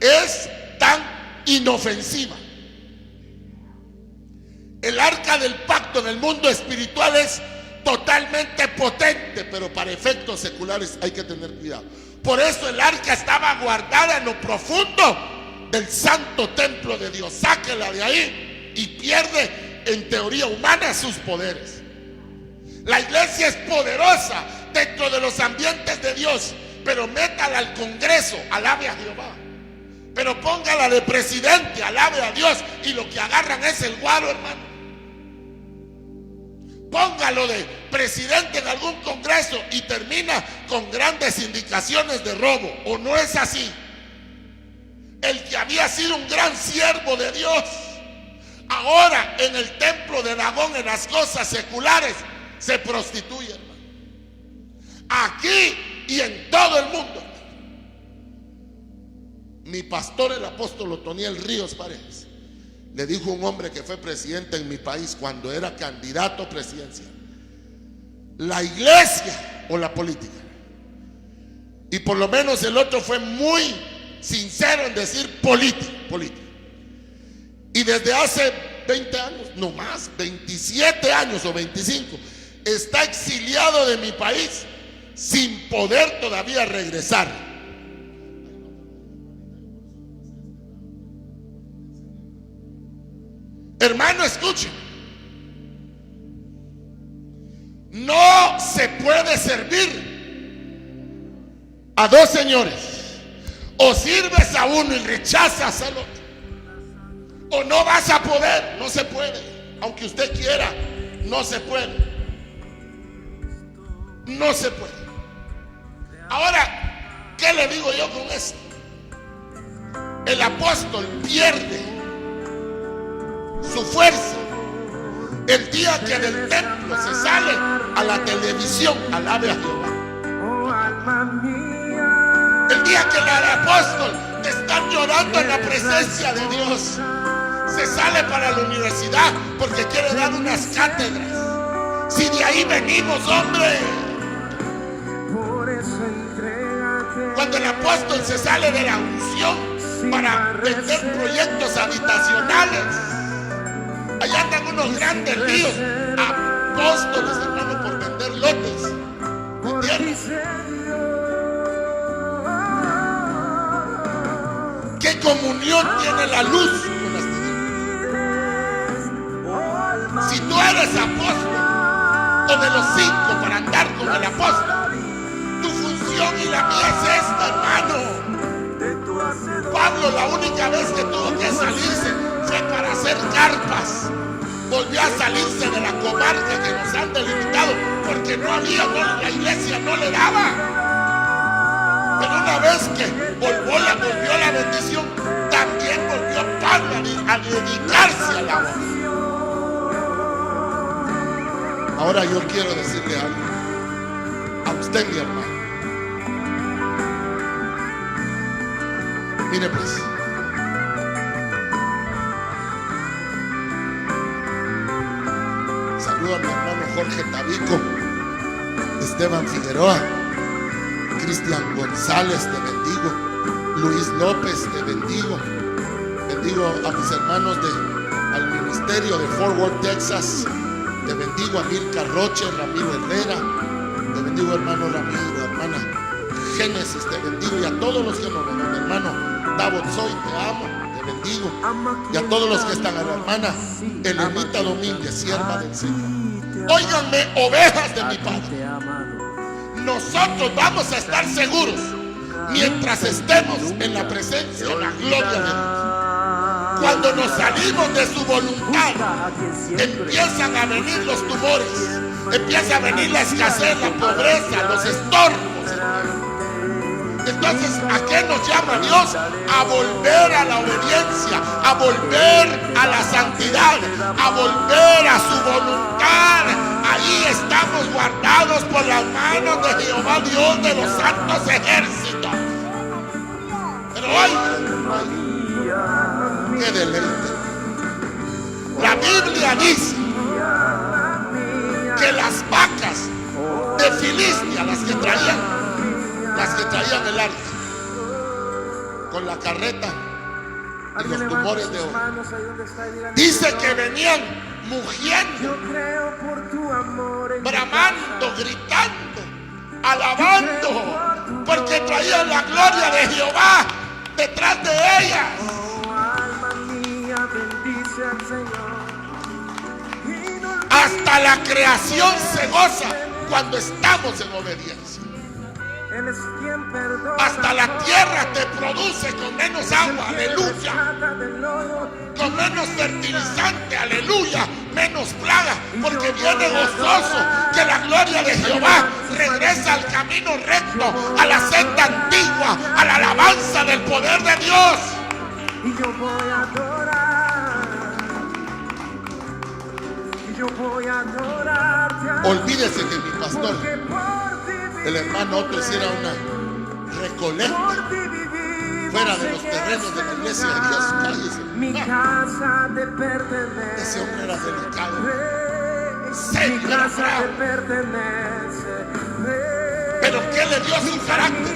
es tan inofensiva. El arca del pacto en el mundo espiritual es totalmente potente, pero para efectos seculares hay que tener cuidado. Por eso el arca estaba guardada en lo profundo del santo templo de Dios. Sáquela de ahí y pierde en teoría humana sus poderes. La iglesia es poderosa dentro de los ambientes de Dios, pero métala al Congreso, alabe a Jehová. Pero póngala de presidente, alabe a Dios, y lo que agarran es el guaro, hermano. Póngalo de presidente en algún congreso y termina con grandes indicaciones de robo. ¿O no es así? El que había sido un gran siervo de Dios, ahora en el templo de Dagón, en las cosas seculares, se prostituye, hermano. Aquí y en todo el mundo. Mi pastor, el apóstol Otoniel Ríos Paredes, le dijo a un hombre que fue presidente en mi país cuando era candidato presidencial: la iglesia o la política. Y por lo menos el otro fue muy sincero en decir política. Y desde hace 20 años, no más, 27 años o 25, está exiliado de mi país sin poder todavía regresar. Hermano, escuche. No se puede servir a dos señores. O sirves a uno y rechazas al otro, o no vas a poder. No se puede. Aunque usted quiera, no se puede. No se puede. Ahora, ¿qué le digo yo con esto? El apóstol pierde su fuerza el día que del templo se sale a la televisión. Alabe a Jehová. El día que el apóstol está llorando en la presencia de Dios, se sale para la universidad porque quiere dar unas cátedras. Si de ahí venimos, hombre. Cuando el apóstol se sale de la unción para vender proyectos habitacionales, allá andan unos grandes líos. Apóstoles, hermano, por vender lotes de tierra. ¿Qué comunión tiene la luz con las tinieblas? Si tú eres apóstol, o de los 5 para andar con el apóstol, tu función y la mía es esta, hermano. Pablo, la única vez que tuvo que salirse fue para hacer carpas. Volvió a salirse de la comarca que nos han delimitado porque no había, la iglesia no le daba. Pero una vez que volvió la bendición, también volvió Pablo a dedicarse a la obra. Ahora yo quiero decirle algo a usted, mi hermano. Mire pues, saludo a mi hermano Jorge Tabico, Esteban Figueroa, Cristian González, te bendigo. Luis López, te bendigo. Bendigo a mis hermanos al ministerio de Fort Worth, Texas. Te bendigo a Milka Roche, Ramiro Herrera. Te bendigo, hermano Ramiro, hermana Génesis, te bendigo. Y a todos los que nos ven, hermano Davot Soy, te amo, te bendigo. Y a todos los que están, a la hermana Elenita Domínguez, sierva del Señor. Óiganme, ovejas de mi Padre. Nosotros vamos a estar seguros mientras estemos en la presencia de la gloria de Dios. Cuando nos salimos de su voluntad, empiezan a venir los tumores, empieza a venir la escasez, la pobreza, los estorbos. Entonces, ¿a qué nos llama Dios? A volver a la obediencia, a volver a la santidad, a volver a su voluntad. Ahí estamos guardados por las manos de Jehová, Dios de los santos ejércitos. Pero hoy, qué deleite. La Biblia dice que las vacas de Filistia, las que traían el arca con la carreta y los tumores de oro, dice que venían mugiendo, bramando, gritando, alabando, porque traían la gloria de Jehová detrás de ellas. Hasta la creación se goza cuando estamos en obediencia. Hasta la tierra te produce con menos agua, aleluya, con menos fertilizante, aleluya, menos plaga, porque viene gozoso que la gloria de Jehová regresa al camino recto, a la senda antigua, a la alabanza del poder de Dios. Y yo voy a adorar, olvídese que mi pastor, el hermano Otto, hiciera una recolecta fuera de los terrenos de la iglesia de Dios. Cállese. Mi casa te pertenece. Ese hombre era delicado, serio, era bravo. Pero ¿qué le dio su carácter?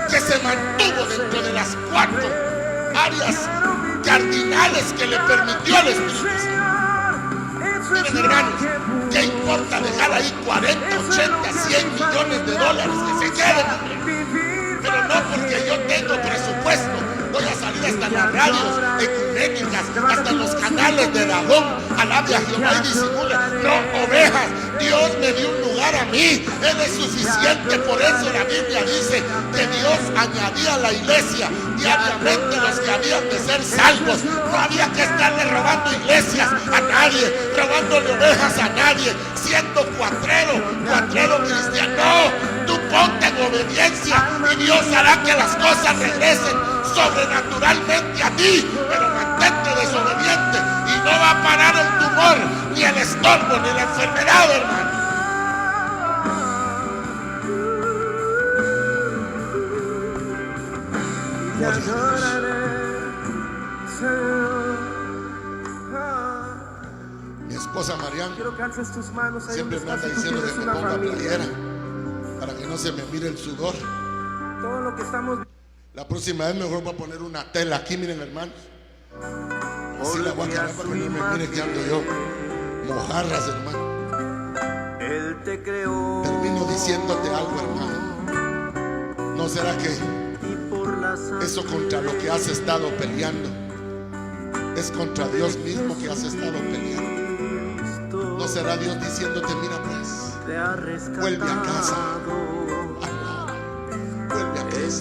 Que se mantuvo dentro de las 4 áreas cardinales que le permitió el Espíritu Santo. Miren, hermanos, ¿qué importa dejar ahí 40, 80, 100 millones de dólares que se queden? Pero no porque yo tengo presupuesto voy a salir hasta las radios telefónicas, hasta los canales de Dagón. Alabe a Jehová y disimule. No, ovejas, Dios me dio un lugar a mí. Él es suficiente. Por eso la Biblia dice que Dios añadía a la iglesia diariamente los que habían de ser salvos. No había que estarle robando iglesias a nadie, robándole ovejas a nadie, siendo cuatrero cristiano. No, tú ponte en obediencia y Dios hará que las cosas regresen sobrenaturalmente a ti, pero mantente desobediente y no va a parar el tumor, ni el estorbo, ni la enfermedad, hermano. Mi esposa Mariana siempre me anda diciendo que me ponga playera para que no se me mire el sudor. Todo lo que estamos... La próxima vez mejor voy a poner una tela aquí, miren, hermanos. Así la voy a cambiar para que no me mire que ando yo mojarras, hermano. Él te creó. Termino diciéndote algo, hermano. ¿No será que eso contra lo que has estado peleando es contra Dios mismo que has estado peleando? ¿No será Dios diciéndote, mira pues, vuelve a casa? Vuelve a casa.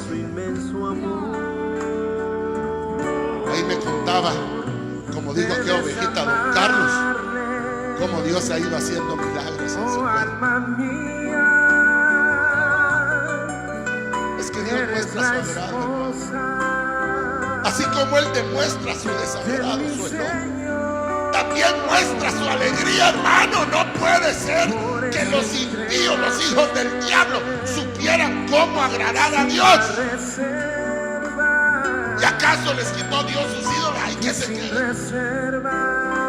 Ahí me contaba, como dijo aquella ovejita, don Carlos, cómo Dios ha ido haciendo milagros en su cuerpo. Es que Dios muestra su agrado, así como Él demuestra su desagrado, su enojo, también muestra su alegría, hermano. No puede ser que los impíos, los hijos del diablo, supieran cómo agradar a Dios. ¿Y acaso les quitó Dios sus ídolos? Ay, que se queden.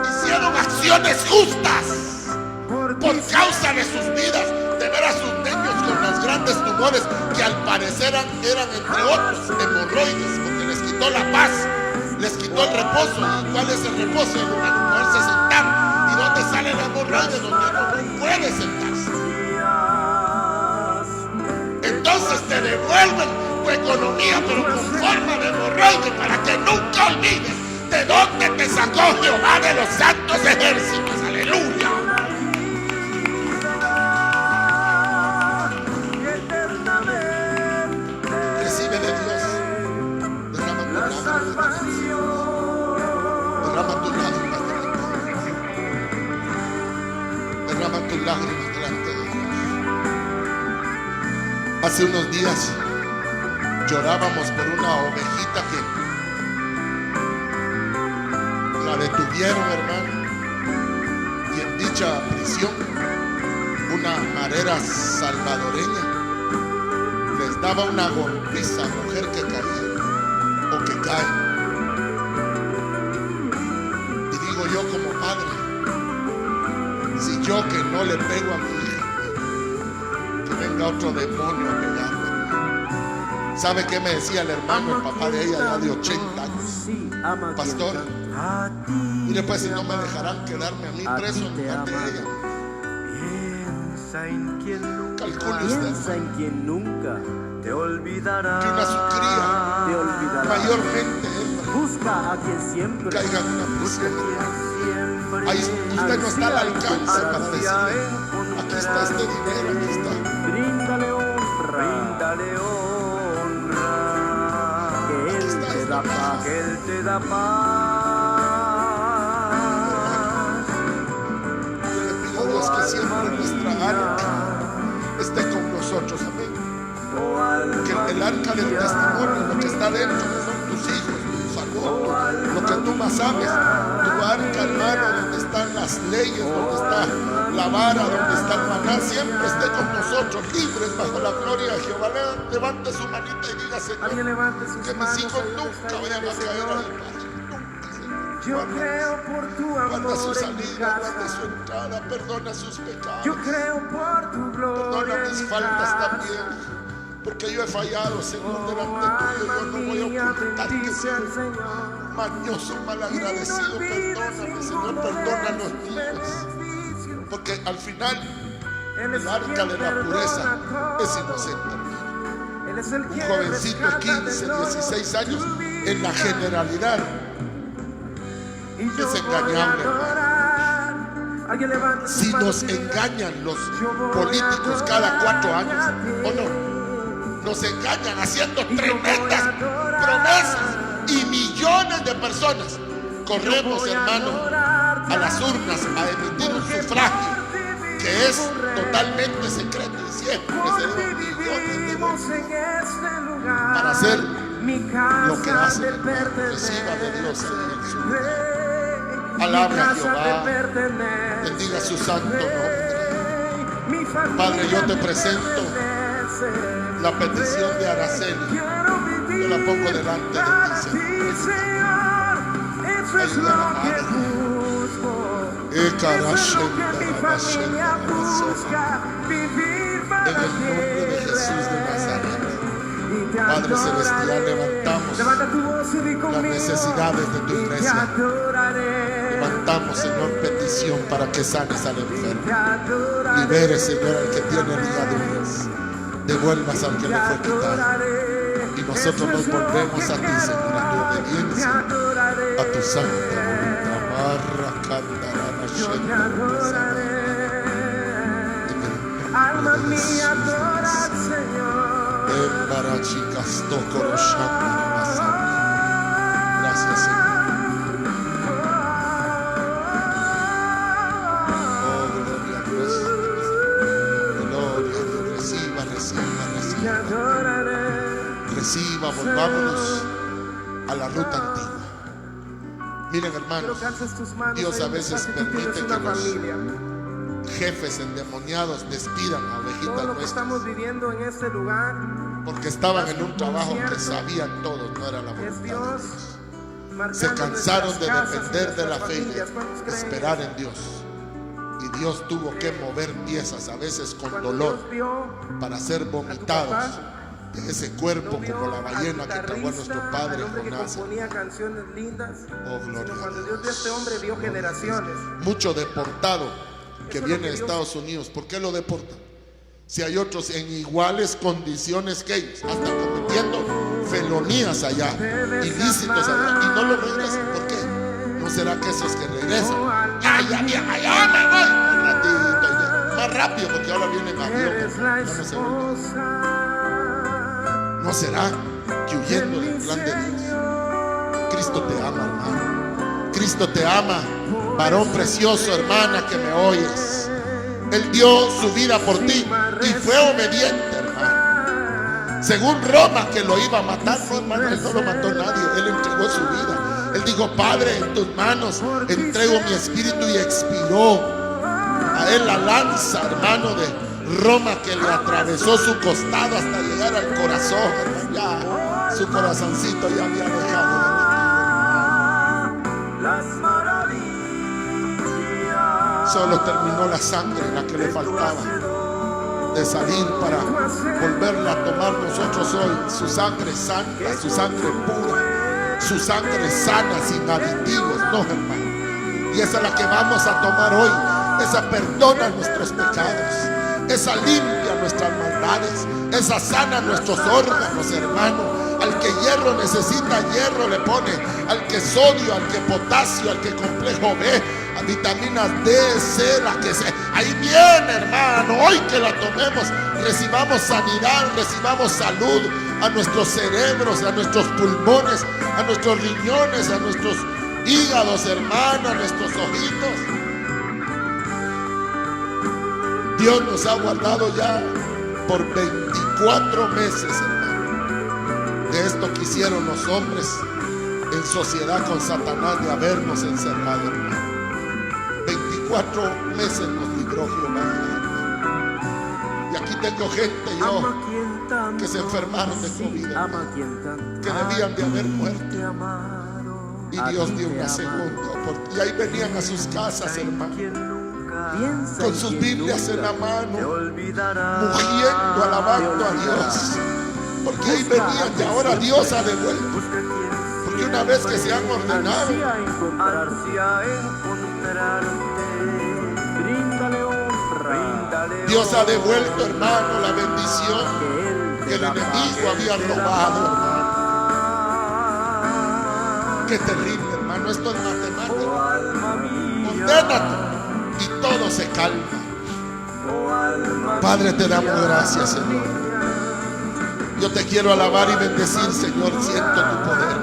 Hicieron acciones justas por causa de sus vidas, de ver a sus niños con los grandes tumores que al parecer eran entre otros hemorroides, porque les quitó la paz, les quitó el reposo. ¿Y cuál es el reposo? El poderse sentar. ¿Y dónde sale el hemorroide? Donde uno no puede sentarse. Entonces te devuelven tu economía, pero con forma de hemorroide, para que nunca olvides de dónde te sacó Jehová de los santos ejércitos. Aleluya. Recibe de Dios. Derrama tus lágrimas delante de Dios. Derrama tus lágrimas delante de Dios. Hace unos días llorábamos por una ovejita que la detuvieron, hermano, y en dicha prisión una marera salvadoreña les daba una golpiza a la mujer que caía o que cae. Y digo yo como padre, si yo que no le pego a mi hija, que venga otro demonio a pegarme. ¿Sabe qué me decía el hermano, el papá de ella, ya de 80 años? Pastor, mire pues, si no me dejarán quedarme a mí preso en lugar de ella. Calcule usted, en quien nunca te olvidará, que una su cría, mayormente busca a quien siempre caiga en una prisión. Ahí usted no está al alcance para decirle, aquí está este dinero, aquí está. Bríndale honra, que Él te da paz, que Él te da paz. Yo le pido a Dios que siempre nuestra arca esté con nosotros, amén. Que el arca del testimonio, lo que está dentro, son tus hijos, tu salud, lo que tú más sabes, tu arca, hermano, donde están las leyes, donde está la vara, donde está el maná, siempre esté con nosotros, libres bajo la gloria de Jehová. Levante su manita y diga, Señor, que mis hijos nunca vayan a caer al mal. Yo creo por tu amor, guarda su salida, guarda su entrada, perdona sus pecados. Yo creo por tu gloria, perdona mis faltas también, porque yo he fallado, Señor, delante tuyo. Yo no voy a ocultarte, Señor. Mañoso, malagradecido, perdóname, Señor, perdona a los niños, porque al final el arca de la pureza es inocente, hermano. Un jovencito, 15, 16 años, en la generalidad Es engañable, hermano. Si nos engañan los políticos cada 4 años, ¿o no? Nos engañan haciendo tremendas promesas y millones de personas corremos, hermano, a las urnas a emitir un sufragio que es totalmente secreto y siempre será millones de votos para hacer lo que hace. Reciba de Dios en su vida. Alabe a Jehová, bendiga su santo nombre. Padre, yo te presento la petición de Araceli. Yo la pongo delante de ti, Señor. Ayúdala, Padre. En el nombre de Jesús de Nazaret, Padre Celestial, levantamos las necesidades de tu iglesia. Levantamos, Señor, petición para que sanes al enfermo. Libere, Señor, al que tiene ligaduras. Devuelvas al que le fue quitado. Y nosotros nos volvemos a ti, Señor, a tu obediencia, a tu santa Alma mía, adora al Señor. Gracias, Señor. Oh, gloria a Dios. Gloria a Dios. Reciba, reciba, reciba. Reciba, volvámonos a la ruta antigua. Miren, hermanos, Dios a veces permite que los jefes endemoniados despidan a ovejitas nuestras. Estamos viviendo en este lugar porque estaban en un trabajo que sabían todos no era la voluntad de Dios. Se cansaron de depender de la fe y de esperar en Dios. Y Dios tuvo que mover piezas, a veces con dolor, para ser vomitados de ese cuerpo como la ballena que tragó a nuestro padre Jonás. Oh, gloria a Dios de este hombre vio generaciones. Mucho deportado que viene de Estados Unidos. ¿Por qué lo deportan? Si hay otros en iguales condiciones que ellos, hasta cometiendo felonías allá, ilícitos allá, y no lo regresan. ¿Por qué? ¿No será que esos que regresan? ¡Ay, ya me voy! Un ratito, más rápido, porque ahora viene avión. ¿No será que huyendo del plan de Dios? Cristo te ama, hermano. Cristo te ama, varón precioso, hermana, que me oyes. Él dio su vida por ti y fue obediente, hermano. Según Roma, que lo iba a matar, no, hermano, él no lo mató nadie. Él entregó su vida. Él dijo: Padre, en tus manos entrego mi espíritu, y expiró. A él la lanza, hermano, de Roma, que le atravesó su costado hasta llegar al corazón, hermano. Ya su corazoncito ya había dejado de solo terminó la sangre, la que le faltaba de salir para volverla a tomar nosotros hoy. Su sangre santa, su sangre pura, su sangre sana, sin aditivos. No, hermano. Y esa es la que vamos a tomar hoy. Esa perdona nuestros pecados, esa limpia nuestras maldades, esa sana nuestros órganos, hermano. Al que hierro necesita, hierro le pone. Al que sodio, al que potasio, al que complejo B, a vitaminas D, C, la que sea. Ahí viene, hermano. Hoy que la tomemos, recibamos sanidad, recibamos salud a nuestros cerebros, a nuestros pulmones, a nuestros riñones, a nuestros hígados, hermano, a nuestros ojitos. Dios nos ha guardado ya por 24 meses, hermano. De esto que hicieron los hombres en sociedad con Satanás, de habernos encerrado, hermano. 24 meses nos libró Jehová. Y aquí tengo gente yo que se enfermaron de COVID, que debían de haber muerto. Y Dios dio una segunda oportunidad. Y ahí venían a sus casas, hermano, con sus Biblias en la mano, mugiendo, alabando a Dios. Porque ahí venían y ahora Dios ha devuelto. Porque una vez que se han ordenado, Dios ha devuelto, hermano, la bendición que el enemigo había robado, hermano. Qué terrible, hermano. hermano, esto es matemático. Oh alma mía, Condénate y todo se calma. oh alma Padre, te damos gracias, Señor. Yo te quiero alabar y bendecir, Señor. Siento tu poder.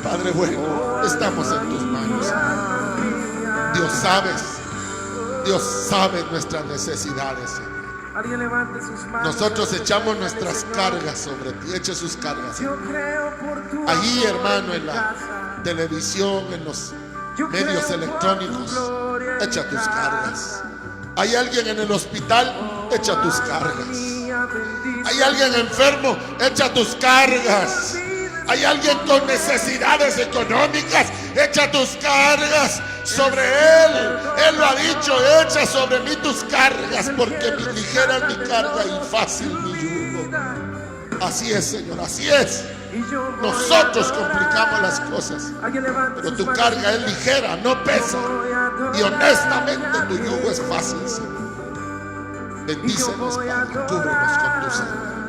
Padre bueno, estamos en tus manos. Dios sabe nuestras necesidades, Señor. Alguien levante sus manos. Nosotros echamos nuestras cargas sobre ti. Eche sus cargas. Yo creo por tu Allí, amor hermano, en mi la casa. televisión, en los Yo medios creo por electrónicos, tu gloria en echa mi tus casa. cargas. Hay alguien en el hospital, echa tus cargas. Mía, bendice. Hay alguien enfermo, echa tus cargas. Hay alguien con necesidades económicas, echa tus cargas sobre él. Él lo ha dicho, echa sobre mí tus cargas, porque mi ligera es mi carga y fácil mi yugo. Así es, Señor, así es. Y yo voy Nosotros a adorar. complicamos las cosas, Alguien levante pero sus tu manos. carga es ligera, no pesa. Voy a adorar Y honestamente a tu yugo Dios. es fácil, Señor. Y yo Bendícenos, voy a Padre, cúbrenos con tu sangre. adorar.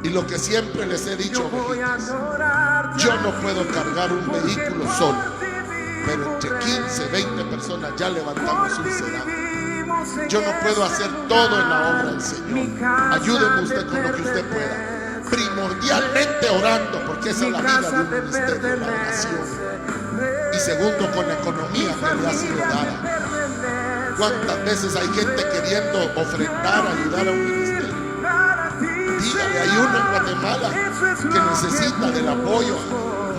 Y lo que siempre les he dicho, Yo voy a ovejitas, adorar. yo no puedo cargar un vehículo solo, pero entre 15, 20 personas ya levantamos un sedán. Yo no puedo hacer todo en la obra del Señor. Ayúdeme usted con lo que usted pueda, primordialmente orando, porque esa es la vida de un ministerio, la oración. Y segundo, con la economía que le ha sido dada. ¿Cuántas veces hay gente queriendo ofrendar, ayudar a un ministerio? Dígale, hay uno en Guatemala que necesita del apoyo.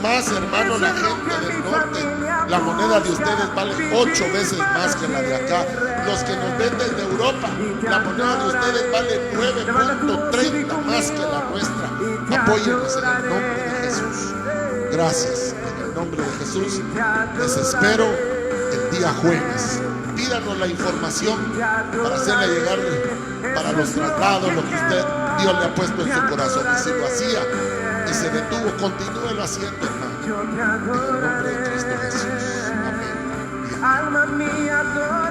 Más, hermano, la gente del norte, la moneda de ustedes vale 8 veces más que la de acá. Los que nos ven desde Europa, la moneda de ustedes vale 9.30 más que la nuestra. Apóyennos en el nombre de Jesús. Gracias, en el nombre de Jesús. Les espero el día jueves. Pídanos la información para hacerle llegar para los traslados, lo que Dios le ha puesto en su corazón. Y si lo hacía y se detuvo, continúelo haciendo, hermano. En el nombre de Cristo Jesús. Amén. Alma mía, adora.